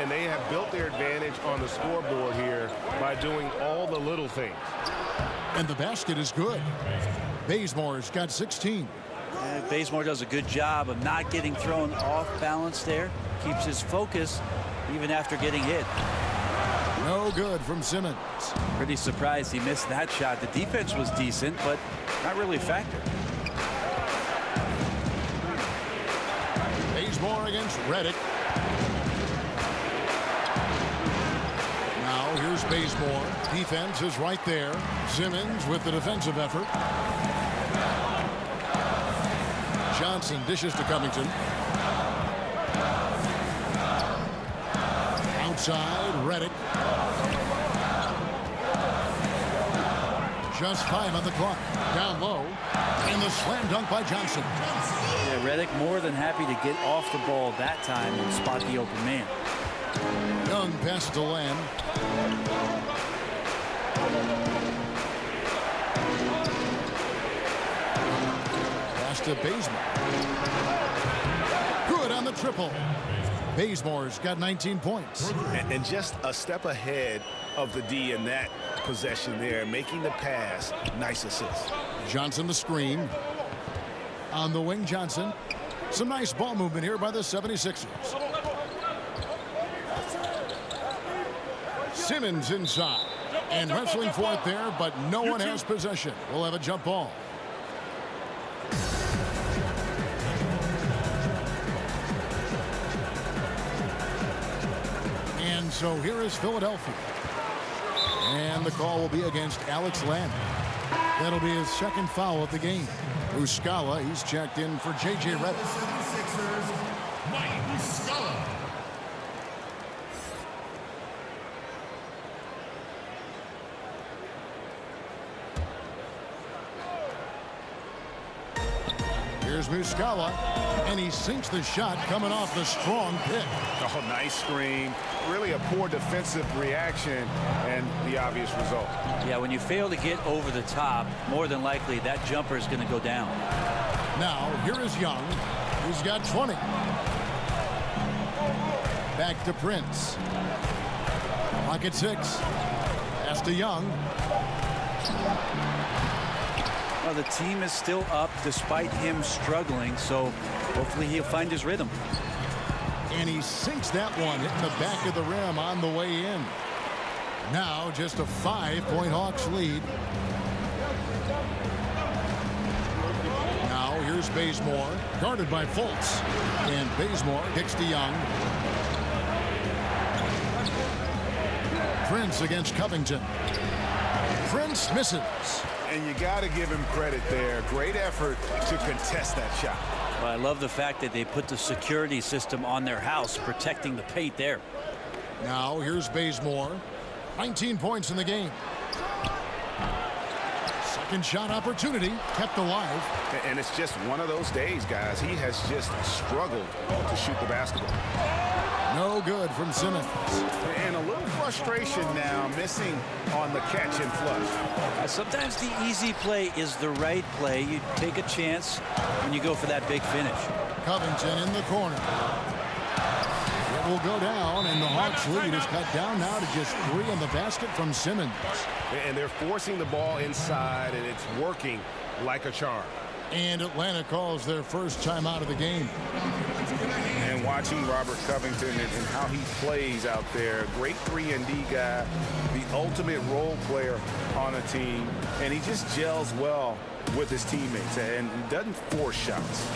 And they have built their advantage on the scoreboard here by doing all the little things. And the basket is good. Bazemore's got 16. Bazemore does a good job of not getting thrown off balance there. Keeps his focus even after getting hit. No good from Simmons. Pretty surprised he missed that shot. The defense was decent, but not really a factor. Bazemore against Redick. Now here's Bazemore. Defense is right there. Simmons with the defensive effort. Johnson dishes to Covington. Outside, Redick. Just 5 on the clock. Down low. And the slam dunk by Johnson. Yeah, Redick more than happy to get off the ball that time and spot the open man. Young pass to Lamb. Pass to Bazemore. Good on the triple. Bazemore's got 19 points. And just a step ahead of the D in that possession there, making the pass. Nice assist. Johnson the screen. On the wing, Johnson. Some nice ball movement here by the 76ers. Simmons inside. And wrestling for it there, but no one has possession. We'll have a jump ball. And so here is Philadelphia. And the call will be against Alex Lamb. That'll be his second foul of the game. Muscala, he's checked in for J.J. Redick. Mike Muscala. Here's Muscala, and he sinks the shot coming off the strong pick. Oh, nice screen. Really a poor defensive reaction and the obvious result. Yeah, when you fail to get over the top, more than likely that jumper is going to go down. Now, here is Young. He's got 20. Back to Prince. Pocket 6. Pass to Young. Well, the team is still up despite him struggling, so hopefully he'll find his rhythm. And he sinks that one, hitting the back of the rim on the way in. Now just a 5-point Hawks lead. Now here's Bazemore, guarded by Fultz. And Bazemore kicks to Young. Prince against Covington. Prince misses. And you got to give him credit there. Great effort to contest that shot. Well, I love the fact that they put the security system on their house, protecting the paint there. Now here's Bazemore. 19 points in the game. Second shot opportunity kept alive. And it's just one of those days, guys. He has just struggled to shoot the basketball. No good from Simmons. And a little frustration now, missing on the catch and flush. Sometimes the easy play is the right play. You take a chance when you go for that big finish. Covington in the corner. It will go down, and the Hawks lead is cut down now to just 3 in the basket from Simmons. And they're forcing the ball inside, and it's working like a charm. And Atlanta calls their first time out of the game. And watching Robert Covington and how he plays out there, great 3-and-D guy, the ultimate role player on a team, and he just gels well with his teammates and doesn't force shots.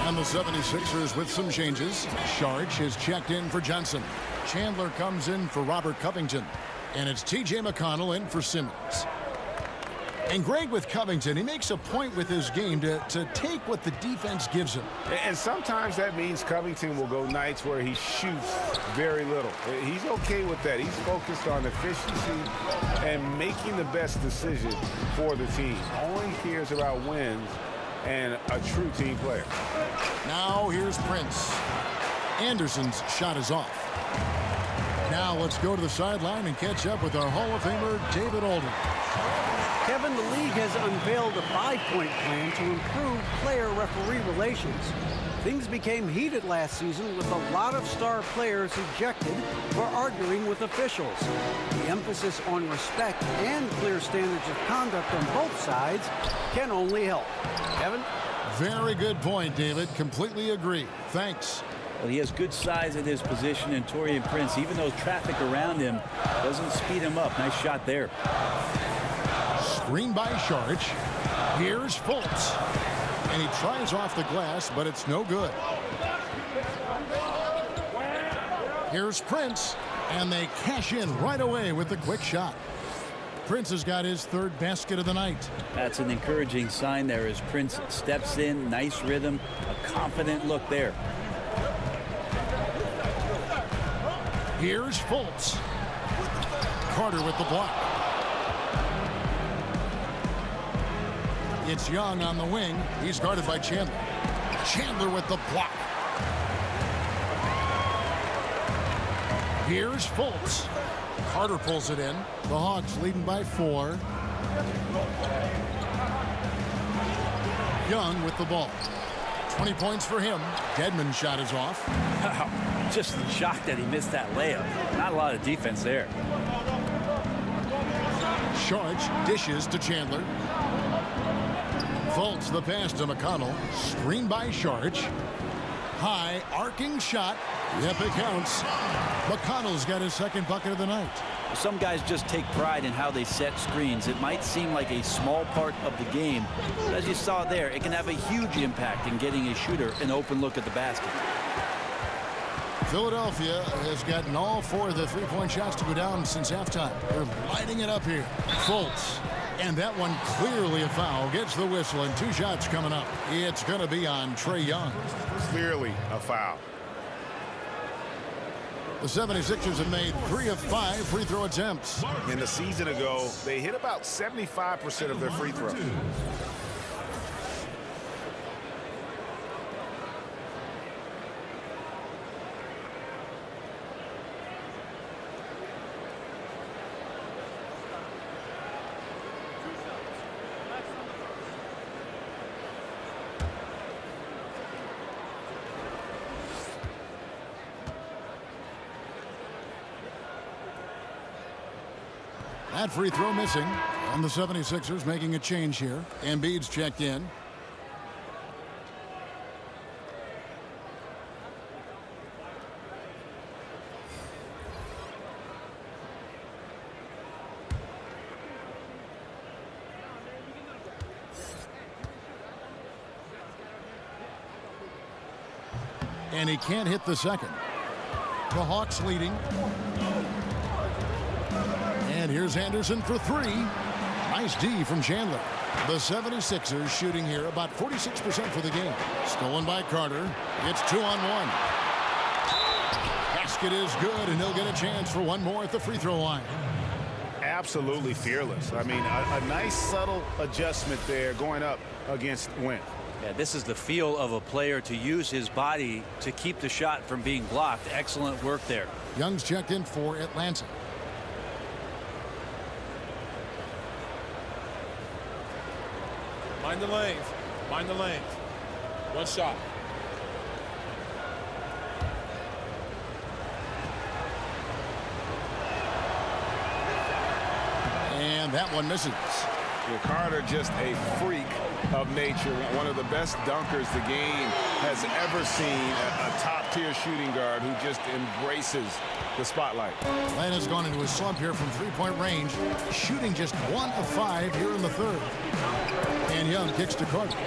And the 76ers with some changes. Sharch is checked in for Johnson. Chandler comes in for Robert Covington. And it's T.J. McConnell in for Simmons. And Greg, with Covington, he makes a point with his game to take what the defense gives him. And sometimes that means Covington will go nights where he shoots very little. He's okay with that. He's focused on efficiency and making the best decision for the team. Only cares about wins and a true team player. Now here's Prince. Anderson's shot is off. Now let's go to the sideline and catch up with our Hall of Famer, David Aldridge. Kevin, the league has unveiled a 5-point plan to improve player-referee relations. Things became heated last season with a lot of star players ejected for arguing with officials. The emphasis on respect and clear standards of conduct on both sides can only help. Kevin? Very good point, David. Completely agree. Thanks. Well, he has good size at his position, and Taurean Prince, even though traffic around him doesn't speed him up. Nice shot there. Screen by Sharch. Here's Fultz. And he tries off the glass, but it's no good. Here's Prince. And they cash in right away with the quick shot. Prince has got his third basket of the night. That's an encouraging sign there as Prince steps in. Nice rhythm, a confident look there. Here's Fultz. Carter with the block. It's Young on the wing. He's guarded by Chandler. Chandler with the block. Here's Fultz. Carter pulls it in. The Hawks leading by 4. Young with the ball. 20 points for him. Dedmon's shot is off. Just shocked that he missed that layup. Not a lot of defense there. Sharch dishes to Chandler. Fultz the pass to McConnell. Screen by Sharch. high, arcing shot. Yep, it counts. McConnell's got his second bucket of the night. Some guys just take pride in how they set screens. It might seem like a small part of the game, but as you saw there, it can have a huge impact in getting a shooter an open look at the basket. Philadelphia has gotten all 4 of the three-point shots to go down since halftime. They're lighting it up here. Fultz. And that one clearly a foul. Gets the whistle, and 2 shots coming up. It's going to be on Trae Young. Clearly a foul. The 76ers have made 3 of 5 free throw attempts. In the season ago, they hit about 75% of their free throws. That free throw missing. And the 76ers making a change here. Embiid's checked in. And he can't hit the second. The Hawks leading. And here's Anderson for 3. Nice D from Chandler. The 76ers shooting here about 46% for the game. Stolen by Carter. It's 2-on-1. Basket is good, and he'll get a chance for one more at the free throw line. Absolutely fearless. I mean, a nice subtle adjustment there going up against Wentz. Yeah, this is the feel of a player to use his body to keep the shot from being blocked. Excellent work there. Young's checked in for Atlanta. Mind the lanes. Mind the lanes. One shot. And that one misses. Carter just a freak of nature. One of the best dunkers the game has ever seen. A top-tier shooting guard who just embraces the spotlight. Atlanta's gone into a slump here from three-point range, shooting just 1 of 5 here in the third. And Young kicks to Carter.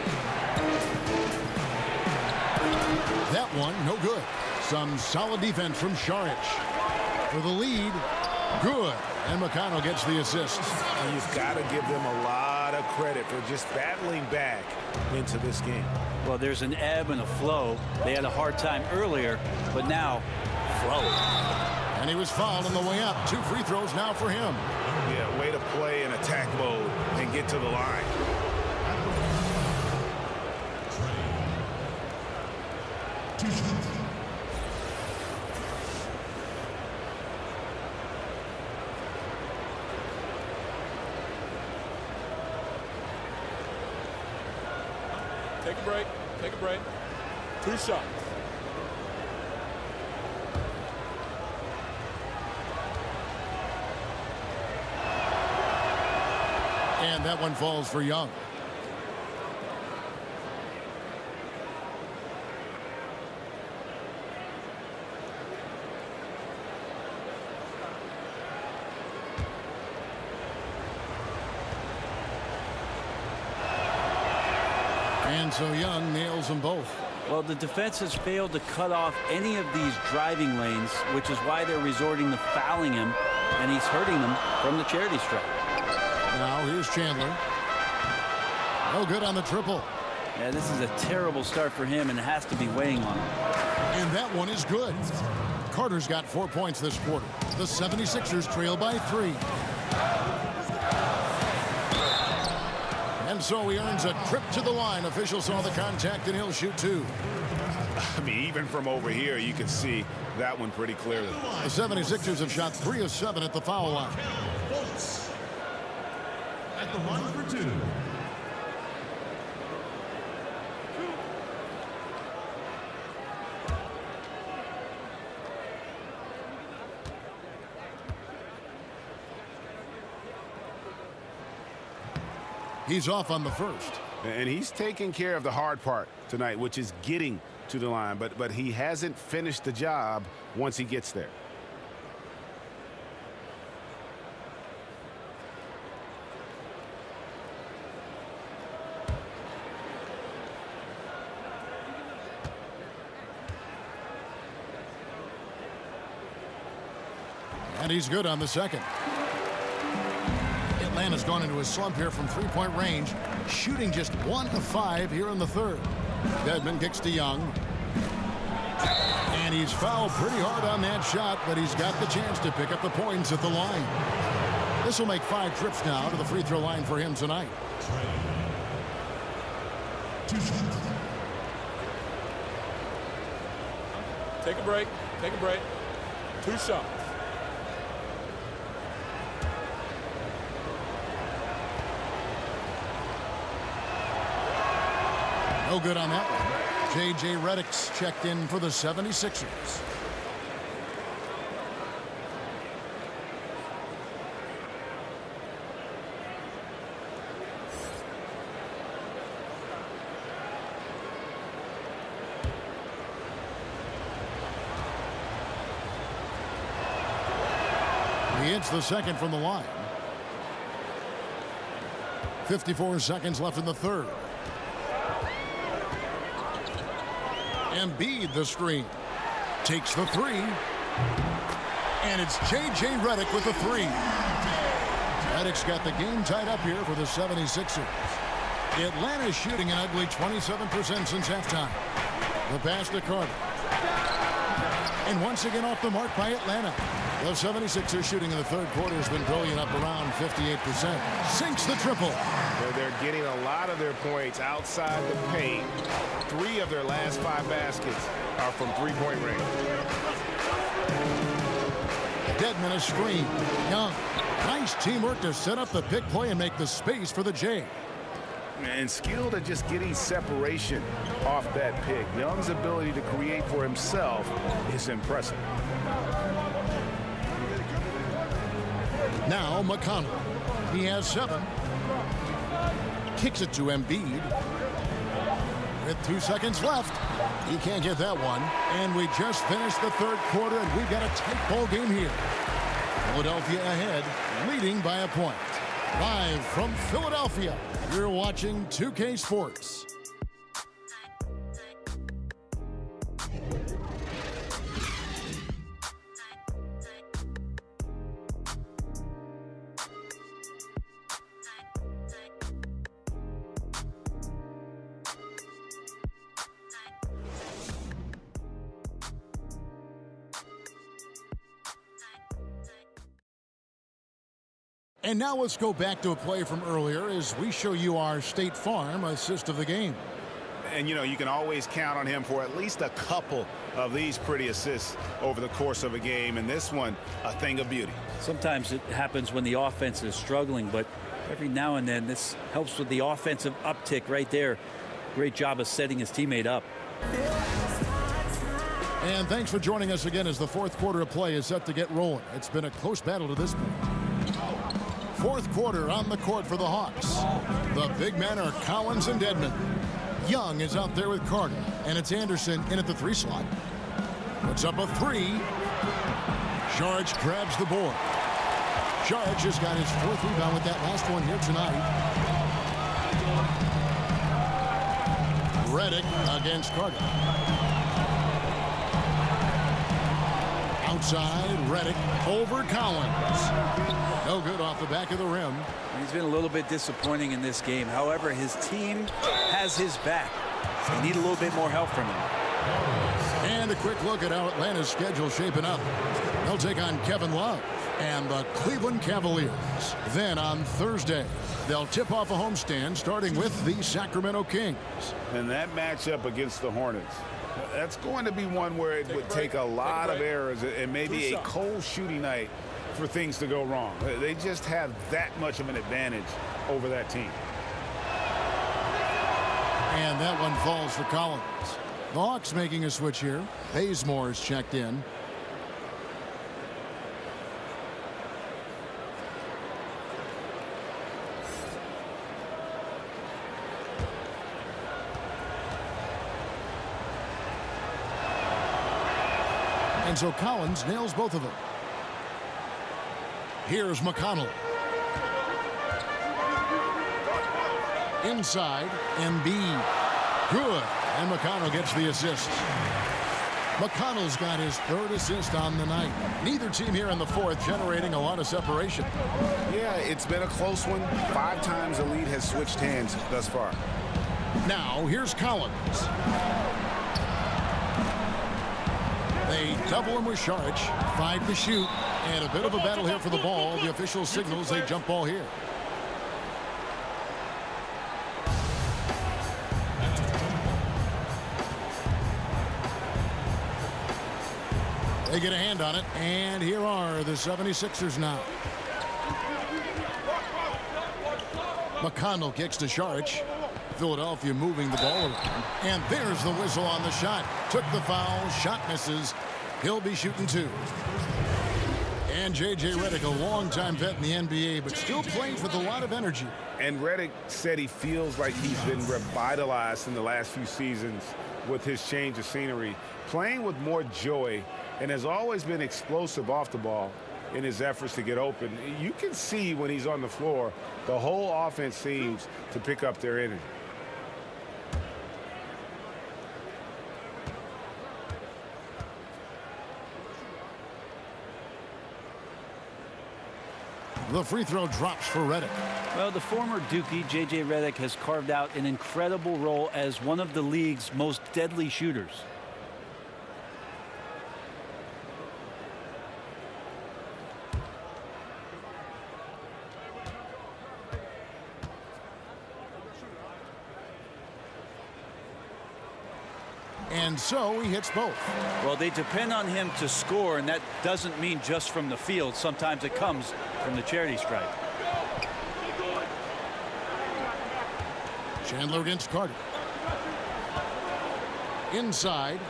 That one, no good. Some solid defense from Šarić. For the lead, good. And McConnell gets the assist. And you've got to give them a lot of credit for just battling back into this game. Well, there's an ebb and a flow. They had a hard time earlier, but now, flow. And he was fouled on the way up. 2 free throws now for him. Yeah, way to play in attack mode and get to the line. Take a break. Take a break. 2 shots. And that one falls for Young. And so Young nails them both. Well, the defense has failed to cut off any of these driving lanes, which is why they're resorting to fouling him, and he's hurting them from the charity stripe. Now here's Chandler. No good on the triple. Yeah, this is a terrible start for him, and it has to be weighing on him. And that one is good. Carter's got 4 points this quarter. The 76ers trail by 3. And so he earns a trip to the line. Official saw the contact, and he'll shoot 2. I mean, even from over here, you can see that one pretty clearly. The 76ers have shot 3 of 7 at the foul line. At the line for 2. He's off on the first. And he's taking care of the hard part tonight, which is getting to the line, but he hasn't finished the job once he gets there. And he's good on the second. Atlanta's gone into a slump here from three-point range, shooting just 1 of 5 here in the third. Dedmon kicks to Young. And he's fouled pretty hard on that shot, but he's got the chance to pick up the points at the line. This will make 5 trips now to the free throw line for him tonight. Take a break. Take a break. 2 shots. No good on that one. J.J. Redick's checked in for the 76ers. He hits the second from the line. 54 seconds left in the third. Embiid the screen. Takes the three. And it's J.J. Redick with the three. Redick's got the game tied up here for the 76ers. Atlanta's shooting an ugly 27% since halftime. The pass to Carter. And once again off the mark by Atlanta. The 76ers shooting in the third quarter has been brilliant, up around 58%. Sinks the triple. They're getting a lot of their points outside the paint. 3 of their last 5 baskets are from three-point range. Dedmon a screen. Young. Nice teamwork to set up the pick play and make the space for the J. And skilled at just getting separation off that pick. Young's ability to create for himself is impressive. Now McConnell. He has 7. Kicks it to Embiid. With 2 seconds left. He can't get that one. And we just finished the third quarter, and we've got a tight ball game here. Philadelphia ahead, leading by a point. Live from Philadelphia, you're watching 2K Sports. And now let's go back to a play from earlier as we show you our State Farm assist of the game. And, you know, you can always count on him for at least a couple of these pretty assists over the course of a game. And this one, a thing of beauty. Sometimes it happens when the offense is struggling, but every now and then this helps with the offensive uptick right there. Great job of setting his teammate up. And thanks for joining us again as the fourth quarter of play is set to get rolling. It's been a close battle to this point. Fourth quarter on the court for the Hawks. The big men are Collins and Dedmon. Young is out there with Carter, and it's Anderson in at the 3 slot. Puts up a 3. Saric grabs the board. Saric just got his 4th rebound with that last one here tonight. Redick against Carter. Outside, Redick over Collins. No good off the back of the rim. He's been a little bit disappointing in this game. However, his team has his back. They need a little bit more help from him. And a quick look at how Atlanta's schedule shaping up. They'll take on Kevin Love and the Cleveland Cavaliers. Then on Thursday, they'll tip off a homestand starting with the Sacramento Kings. And that matchup against the Hornets, that's going to be one where it would take a lot of errors and maybe a cold shooting night for things to go wrong. They just have that much of an advantage over that team. And that one falls for Collins. The Hawks making a switch here. Bazemore is checked in. And so Collins nails both of them. Here's McConnell. Inside, Embiid. Good. And McConnell gets the assist. McConnell's got his third assist on the night. Neither team here in the fourth generating a lot of separation. Yeah, it's been a close one. 5 times the lead has switched hands thus far. Now, here's Collins. They double him with Sharch. 5 to shoot. And a bit of a battle here for the ball. The official signals a jump ball here. They get a hand on it, and here are the 76ers now. McConnell kicks to Sharch. Philadelphia moving the ball around. And there's the whistle on the shot. Took the foul, shot misses. He'll be shooting 2. And J.J. Redick, a longtime vet in the NBA, but still plays with a lot of energy. And Redick said he feels like he's been revitalized in the last few seasons with his change of scenery, playing with more joy, and has always been explosive off the ball in his efforts to get open. You can see when he's on the floor, the whole offense seems to pick up their energy. The free throw drops for Redick. Well, the former Dookie, J.J. Redick, has carved out an incredible role as one of the league's most deadly shooters. And so he hits both. Well, they depend on him to score, and that doesn't mean just from the field. Sometimes it comes from the charity stripe. Chandler against Carter. Inside.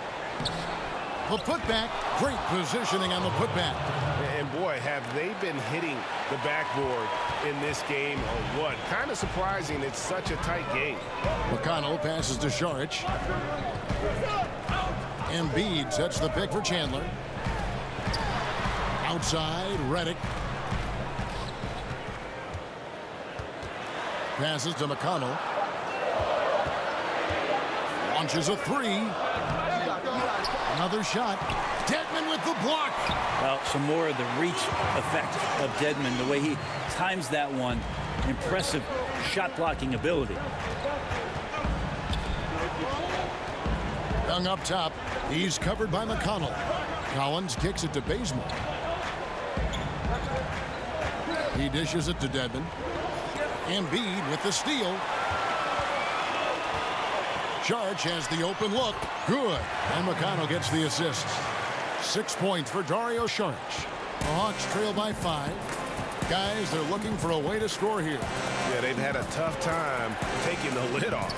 The putback. Great positioning on the putback. And boy, have they been hitting the backboard in this game or what? Kind of surprising it's such a tight game. McConnell passes to Sharch. Embiid sets the pick for Chandler. Outside, Redick. Passes to McConnell. Launches a 3. Another shot. Dedmon with the block. Well, some more of the reach effect of Dedmon, the way he times that one. Impressive shot blocking ability. Young up top. He's covered by McConnell. Collins kicks it to Bazemore. He dishes it to Dedmon. Embiid with the steal. Sharch has the open look. Good. And McConnell gets the assist. 6 points for Dario Sharch. The Hawks trail by 5. Guys, they're looking for a way to score here. Yeah, they've had a tough time taking the lid off.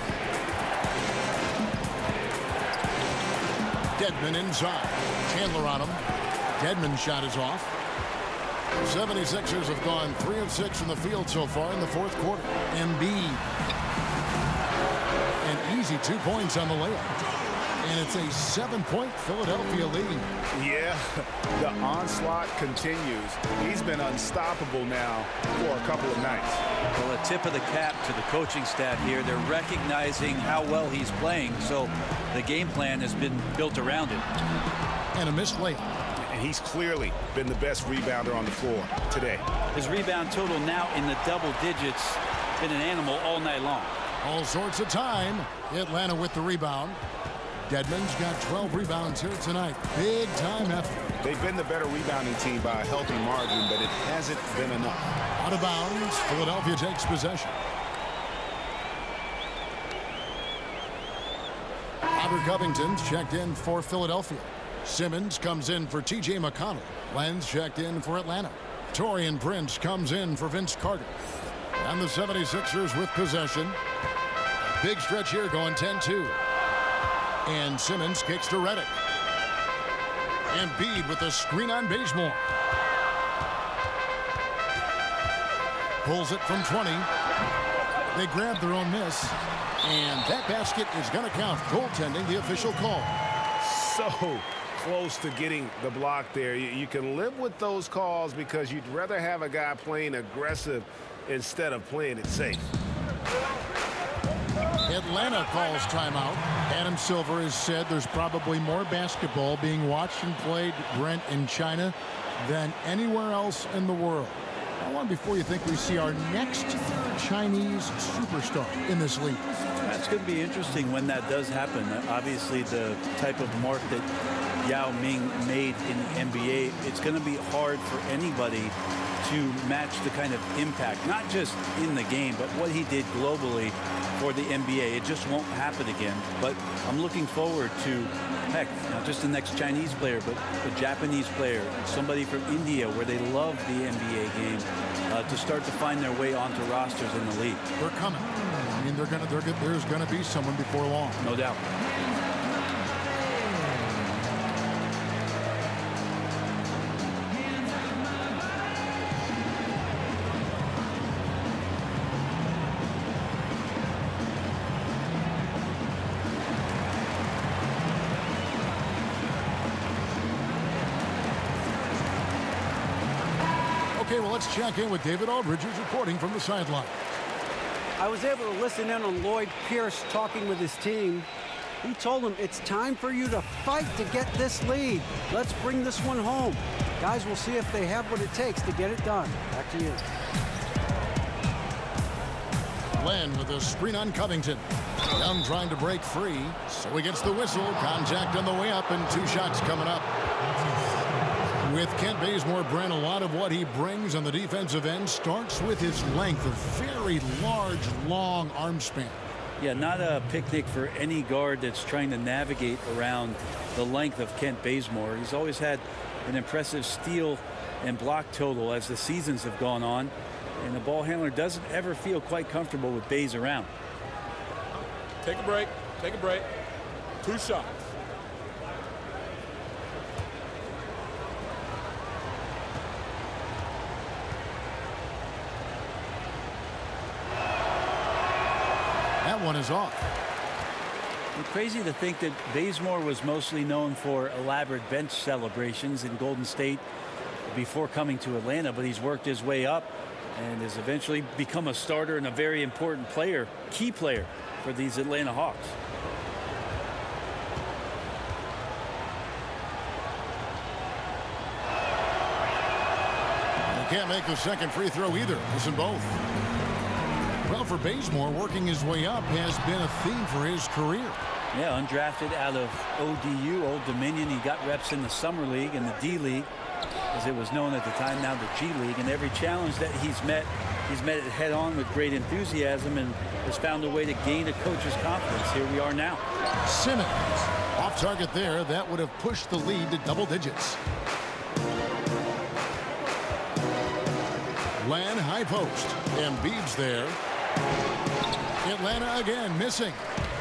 Dedmon inside. Chandler on him. Dedmon's shot is off. 76ers have gone 3 of 6 from the field so far in the fourth quarter. Embiid. An easy 2 points on the layup. And it's a 7-point Philadelphia lead. Yeah, the onslaught continues. He's been unstoppable now for a couple of nights. Well, a tip of the cap to the coaching staff here. They're recognizing how well he's playing, so the game plan has been built around it. And a missed layup. And he's clearly been the best rebounder on the floor today. His rebound total now in the double digits. Been an animal all night long. All sorts of time. Atlanta with the rebound. Dedmon's got 12 rebounds here tonight. Big time effort. They've been the better rebounding team by a healthy margin, but it hasn't been enough. Out of bounds. Philadelphia takes possession. Robert Covington's checked in for Philadelphia. Simmons comes in for T.J. McConnell. Lenz checked in for Atlanta. Taurean Prince comes in for Vince Carter. And the 76ers with possession. Big stretch here going 10-2. And Simmons kicks to Redick. Embiid with a screen on Bazemore. Pulls it from 20. They grab their own miss. And that basket is going to count. Goaltending, the official call. So close to getting the block there. You can live with those calls because you'd rather have a guy playing aggressive instead of playing it safe. Atlanta calls timeout. Adam Silver has said there's probably more basketball being watched and played, Brent, in China than anywhere else in the world. How long before you think we see our next Chinese superstar in this league? That's going to be interesting when that does happen. Obviously, the type of mark that Yao Ming made in the NBA, it's going to be hard for anybody to match the kind of impact, not just in the game, but what he did globally for the NBA. It just won't happen again. But I'm looking forward to, heck, not just the next Chinese player, but a Japanese player, somebody from India where they love the NBA game, to start to find their way onto rosters in the league. They're coming. I mean, there's going to be someone before long. No doubt. Okay, well, let's check in with David Aldridge, who's reporting from the sideline. I was able to listen in on Lloyd Pierce talking with his team. He told them it's time for you to fight to get this lead. Let's bring this one home. Guys, we'll see if they have what it takes to get it done. Back to you. Len with a screen on Covington. Young trying to break free, so he gets the whistle. Contact on the way up, and 2 shots coming up. With Kent Bazemore, Brent, a lot of what he brings on the defensive end starts with his length, a very large, long arm span. Yeah, not a picnic for any guard that's trying to navigate around the length of Kent Bazemore. He's always had an impressive steal and block total as the seasons have gone on, and the ball handler doesn't ever feel quite comfortable with Baze around. Take a break. Take a break. 2 shots. That one is off. It's crazy to think that Bazemore was mostly known for elaborate bench celebrations in Golden State before coming to Atlanta, but he's worked his way up and has eventually become a starter and a very important player, key player for these Atlanta Hawks. He can't make the second free throw either. Missing both. Well, for Bazemore, working his way up has been a theme for his career. Yeah, undrafted out of ODU, Old Dominion. He got reps in the Summer League and the D League, as it was known at the time, now the G League. And every challenge that he's met it head on with great enthusiasm and has found a way to gain a coach's confidence. Here we are now. Simmons, off target there. That would have pushed the lead to double digits. Len, high post. Embiid's there. Atlanta again missing.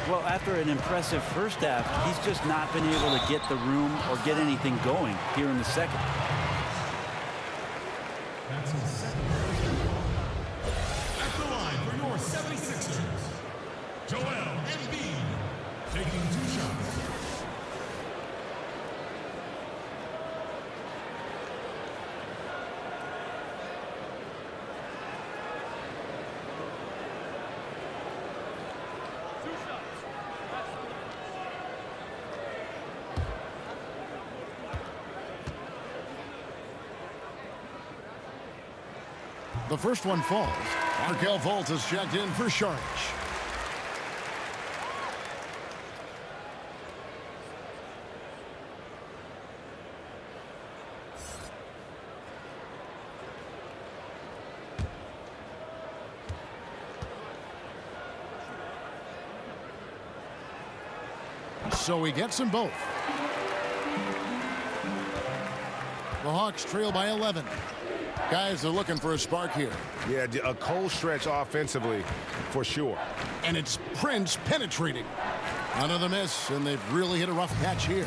Well, after an impressive first half, he's just not been able to get the room or get anything going here in the second. That's his second. At the line for your 76ers, Joel Embiid, taking 2 shots. The first one falls. Markel Fultz is checked in for Sharich. So he gets them both. The Hawks trail by 11. Guys, they're looking for a spark here. Yeah, a cold stretch offensively for sure. And it's Prince penetrating. Another miss, and they've really hit a rough patch here.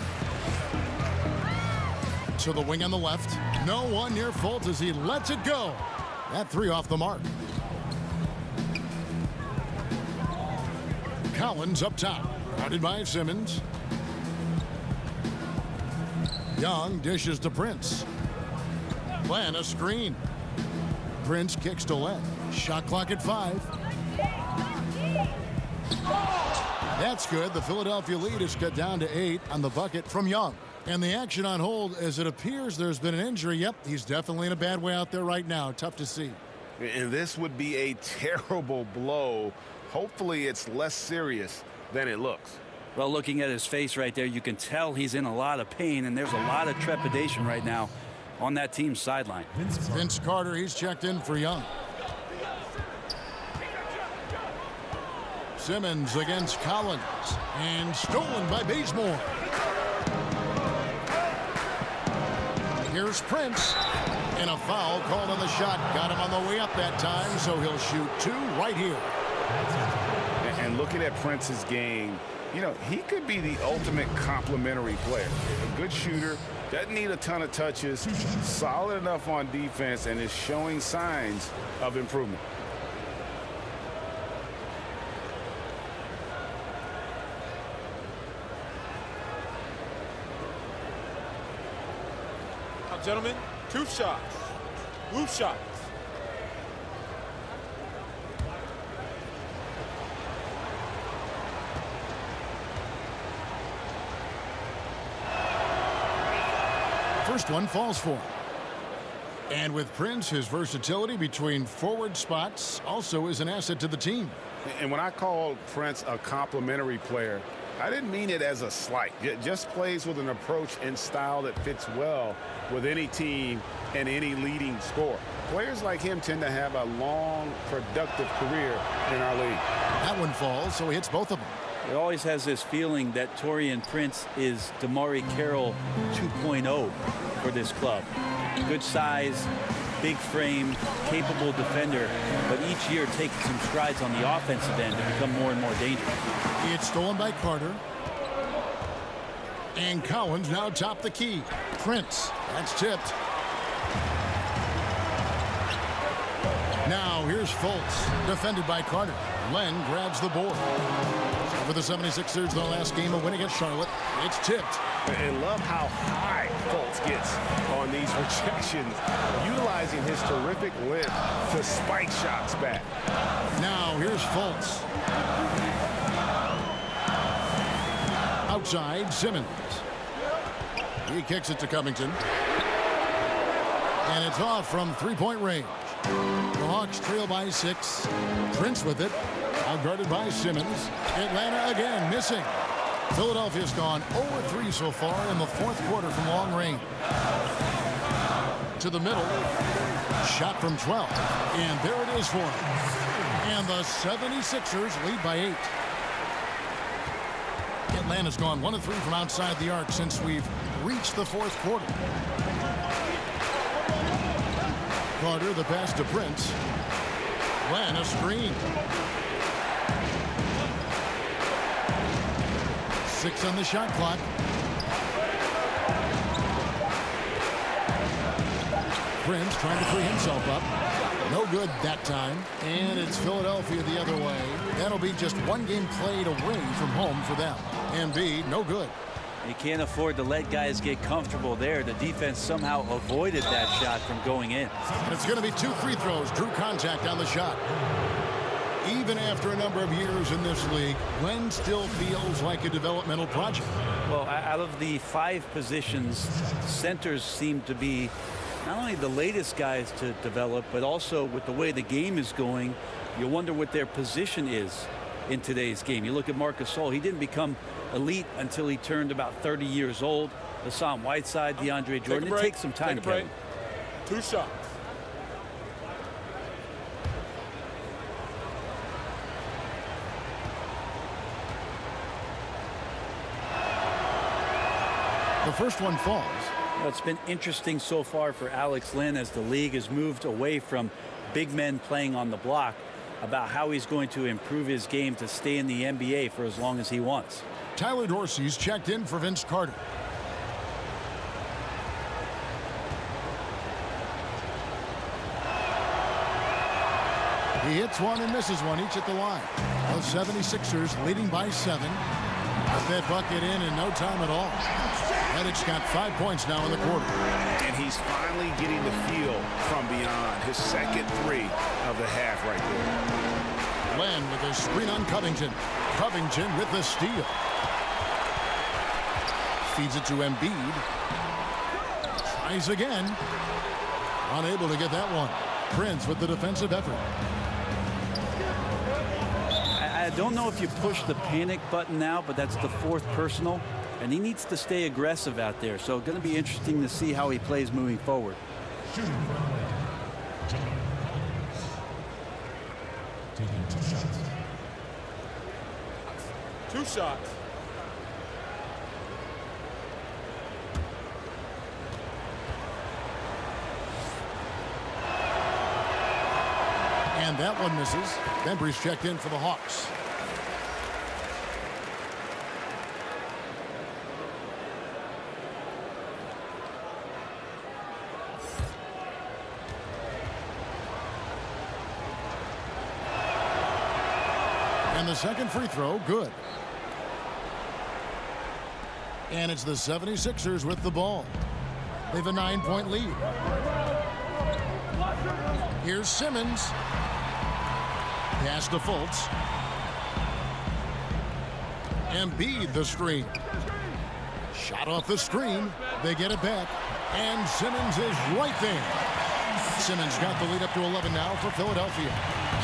To the wing on the left. No one near Fultz as he lets it go. That 3 off the mark. Collins up top. Guarded by Simmons. Young dishes to Prince. Len a screen. Prince kicks to Len. Shot clock at 5. That's good. The Philadelphia lead is cut down to 8 on the bucket from Young. And the action on hold as it appears there's been an injury. Yep, he's definitely in a bad way out there right now. Tough to see. And this would be a terrible blow. Hopefully it's less serious than it looks. Well, looking at his face right there, you can tell he's in a lot of pain, and there's a lot of trepidation right now on that team's sideline. Vince Carter, he's checked in for Young. Simmons against Collins, and stolen by Bazemore. Here's Prince, and a foul called on the shot. Got him on the way up that time, so he'll shoot 2 right here. And looking at Prince's game, you know, he could be the ultimate complementary player. A good shooter, doesn't need a ton of touches, solid enough on defense, and is showing signs of improvement. Now, gentlemen, 2 shots. Blue shots. First one falls for him. And with Prince, his versatility between forward spots also is an asset to the team. And when I called Prince a complimentary player, I didn't mean it as a slight. It just plays with an approach and style that fits well with any team and any leading scorer. Players like him tend to have a long, productive career in our league. That one falls, so he hits both of them. It always has this feeling that Taurean Prince is DeMarre Carroll 2.0 for this club. Good size, big frame, capable defender, but each year takes some strides on the offensive end to become more and more dangerous. It's stolen by Carter. And Collins now top the key. Prince, that's tipped. Now here's Fultz, defended by Carter. Len grabs the board. For the 76ers, their last game of win against Charlotte. It's tipped. And love how high Fultz gets on these rejections, utilizing his terrific length to spike shots back. Now here's Fultz. Outside, Simmons. He kicks it to Covington. And it's off from three-point range. The Hawks trail by 6. Prince with it. Guarded by Simmons. Atlanta again missing. Philadelphia's gone 0-3 so far in the 4th quarter from long range. To the middle. Shot from 12. And there it is for him. And the 76ers lead by 8. Atlanta's gone 1-3 from outside the arc since we've reached the 4th quarter. Carter, the pass to Prince. Len, a screen. 6 on the shot clock. Prince trying to free himself up. No good that time. And it's Philadelphia the other way. That'll be just 1 game played away from home for them. Embiid, no good. You can't afford to let guys get comfortable there. The defense somehow avoided that shot from going in. And it's going to be 2 free throws. Drew contact on the shot. Even after a number of years in this league, Len still feels like a developmental project. Well, out of the 5 positions, centers seem to be not only the latest guys to develop, but also with the way the game is going, you wonder what their position is in today's game. You look at Marc Gasol, he didn't become elite until he turned about 30 years old. Hassan Whiteside, DeAndre Jordan. It takes some time, Kevin. 2 shots. The first one falls. Well, it's been interesting so far for Alex Len as the league has moved away from big men playing on the block about how he's going to improve his game to stay in the NBA for as long as he wants. Tyler Dorsey's checked in for Vince Carter. He hits one and misses one, each at the line. The 76ers leading by 7. Put that bucket in no time at all. Reddick's got 5 points now in the quarter. And he's finally getting the feel from beyond. His second three of the half right there. Len with a screen on Covington. Covington with the steal. Feeds it to Embiid. Tries again. Unable to get that one. Prince with the defensive effort. I don't know if you push the panic button now, but that's the fourth personal, and he needs to stay aggressive out there. So going to be interesting to see how he plays moving forward. Shooting from the line, John Collins. Taking 2 shots. 2 shots. And that one misses. Bembry's checked in for the Hawks. And the second free throw, good. And it's the 76ers with the ball. They have a 9-point lead. Here's Simmons. Pass to Fultz. Embiid the screen. Shot off the screen. They get it back. And Simmons is right there. Simmons got the lead up to 11 now for Philadelphia.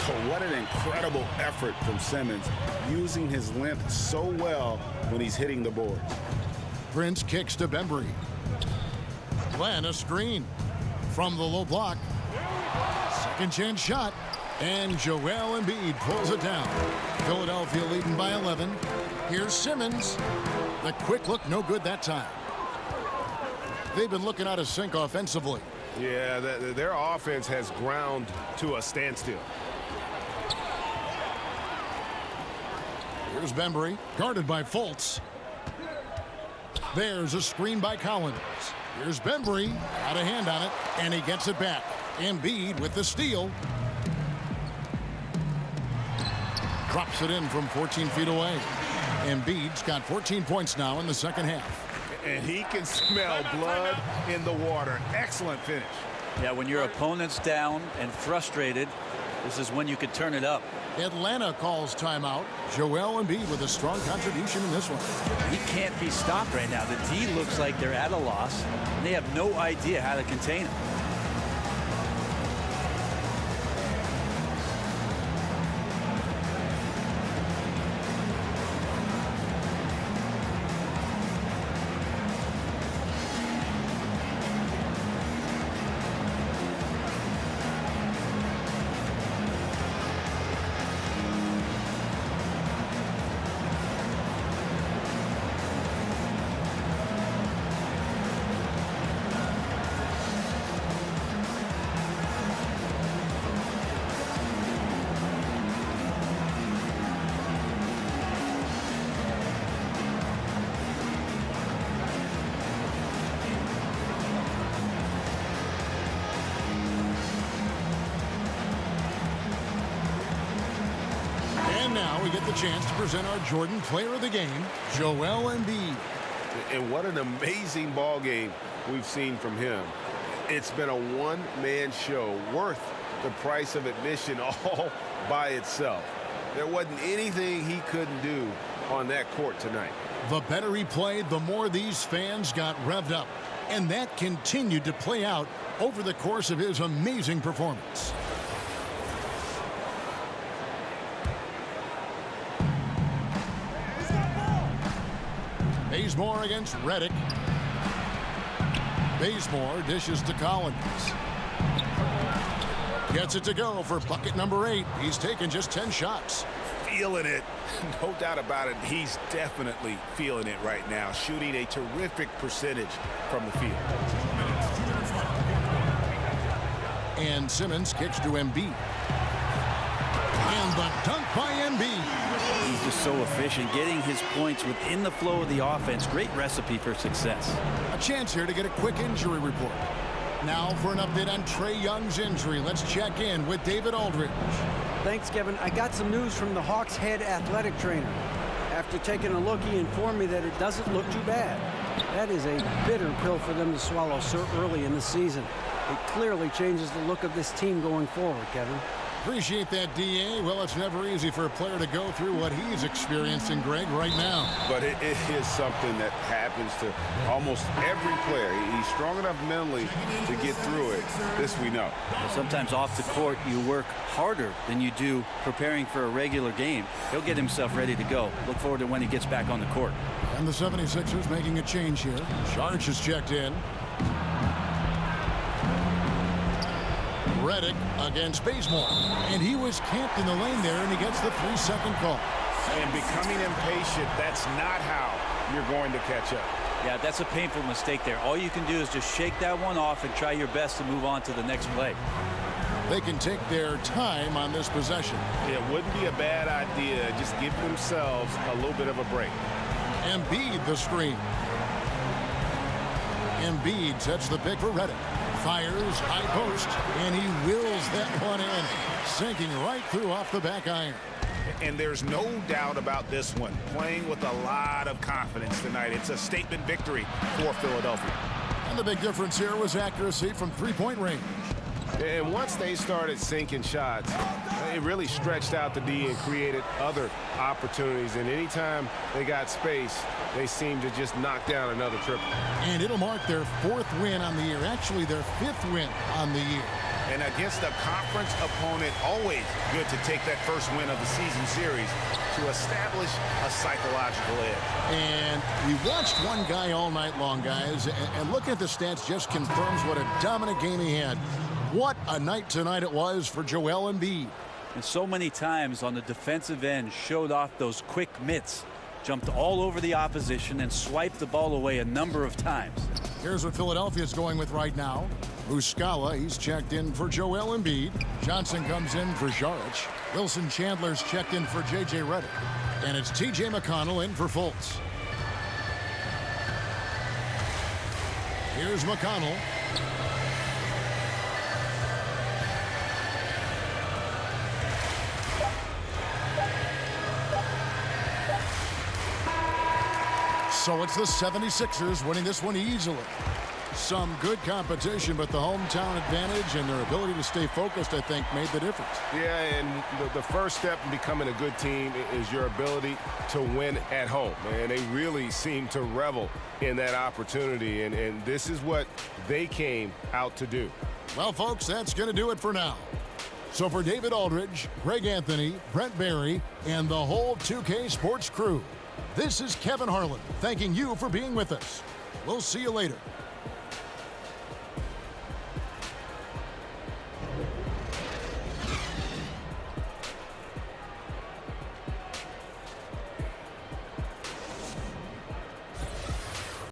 So what an incredible effort from Simmons, using his length so well when he's hitting the boards. Prince kicks to Bembry. Glenn a screen from the low block. Second chance shot. And Joel Embiid pulls it down. Philadelphia leading by 11. Here's Simmons. The quick look, no good that time. They've been looking out of sync offensively. Yeah, their offense has ground to a standstill. Here's Bembry, guarded by Fultz. There's a screen by Collins. Here's Bembry, got a hand on it, and he gets it back. Embiid with the steal. Drops it in from 14 feet away. Embiid's got 14 points now in the second half. And he can smell blood in the water. Excellent finish. Yeah, when your opponent's down and frustrated, this is when you could turn it up. Atlanta calls timeout. Joel Embiid with a strong contribution in this one. He can't be stopped right now. The D looks like they're at a loss, and they have no idea how to contain him. Now we get the chance to present our Jordan Player of the Game, Joel Embiid. And what an amazing ball game we've seen from him. It's been a one-man show worth the price of admission all by itself. There wasn't anything he couldn't do on that court tonight. The better he played, the more these fans got revved up. And that continued to play out over the course of his amazing performance. Bazemore against Reddick. Bazemore dishes to Collins. Gets it to go for bucket number 8. He's taken just 10 shots. Feeling it. No doubt about it. He's definitely feeling it right now. Shooting a terrific percentage from the field. And Simmons kicks to Embiid. And the dunk by Embiid. He's just so efficient, getting his points within the flow of the offense. Great recipe for success. A chance here to get a quick injury report. Now for an update on Trae Young's injury. Let's check in with David Aldridge. Thanks, Kevin. I got some news from the Hawks' head athletic trainer. After taking a look, he informed me that it doesn't look too bad. That is a bitter pill for them to swallow so early in the season. It clearly changes the look of this team going forward, Kevin. Appreciate that, DA. Well, it's never easy for a player to go through what he's experiencing, Greg, right now. But it is something that happens to almost every player. He's strong enough mentally to get through it. This we know. Sometimes off the court, you work harder than you do preparing for a regular game. He'll get himself ready to go. Look forward to when he gets back on the court. And the 76ers making a change here. Saric is checked in. Redick against Bazemore. And he was camped in the lane there, and he gets the 3-second call. And becoming impatient, that's not how you're going to catch up. Yeah, that's a painful mistake there. All you can do is just shake that one off and try your best to move on to the next play. They can take their time on this possession. It wouldn't be a bad idea. Just give themselves a little bit of a break. Embiid the screen. Embiid sets the pick for Redick. Fires, high post, and he wills that one in, sinking right through off the back iron. And there's no doubt about this one. Playing with a lot of confidence tonight. It's a statement victory for Philadelphia. And the big difference here was accuracy from three-point range. And once they started sinking shots, it really stretched out the D and created other opportunities. And anytime they got space, they seemed to just knock down another triple. And it'll mark their 4th win on the year. Actually, their 5th win on the year. And against a conference opponent, always good to take that first win of the season series to establish a psychological edge. And we watched one guy all night long, guys, and looking at the stats just confirms what a dominant game he had. What a night tonight it was for Joel Embiid. And so many times on the defensive end showed off those quick mitts. Jumped all over the opposition and swiped the ball away a number of times. Here's what Philadelphia's going with right now. Muscala, he's checked in for Joel Embiid. Johnson comes in for Saric. Wilson Chandler's checked in for J.J. Redick. And it's T.J. McConnell in for Fultz. Here's McConnell. So it's the 76ers winning this one easily. Some good competition, but the hometown advantage and their ability to stay focused, I think, made the difference. Yeah, and the first step in becoming a good team is your ability to win at home. And they really seem to revel in that opportunity, and this is what they came out to do. Well, folks, that's going to do it for now. So for David Aldridge, Greg Anthony, Brent Barry, and the whole 2K Sports crew, this is Kevin Harlan thanking you for being with us. We'll see you later.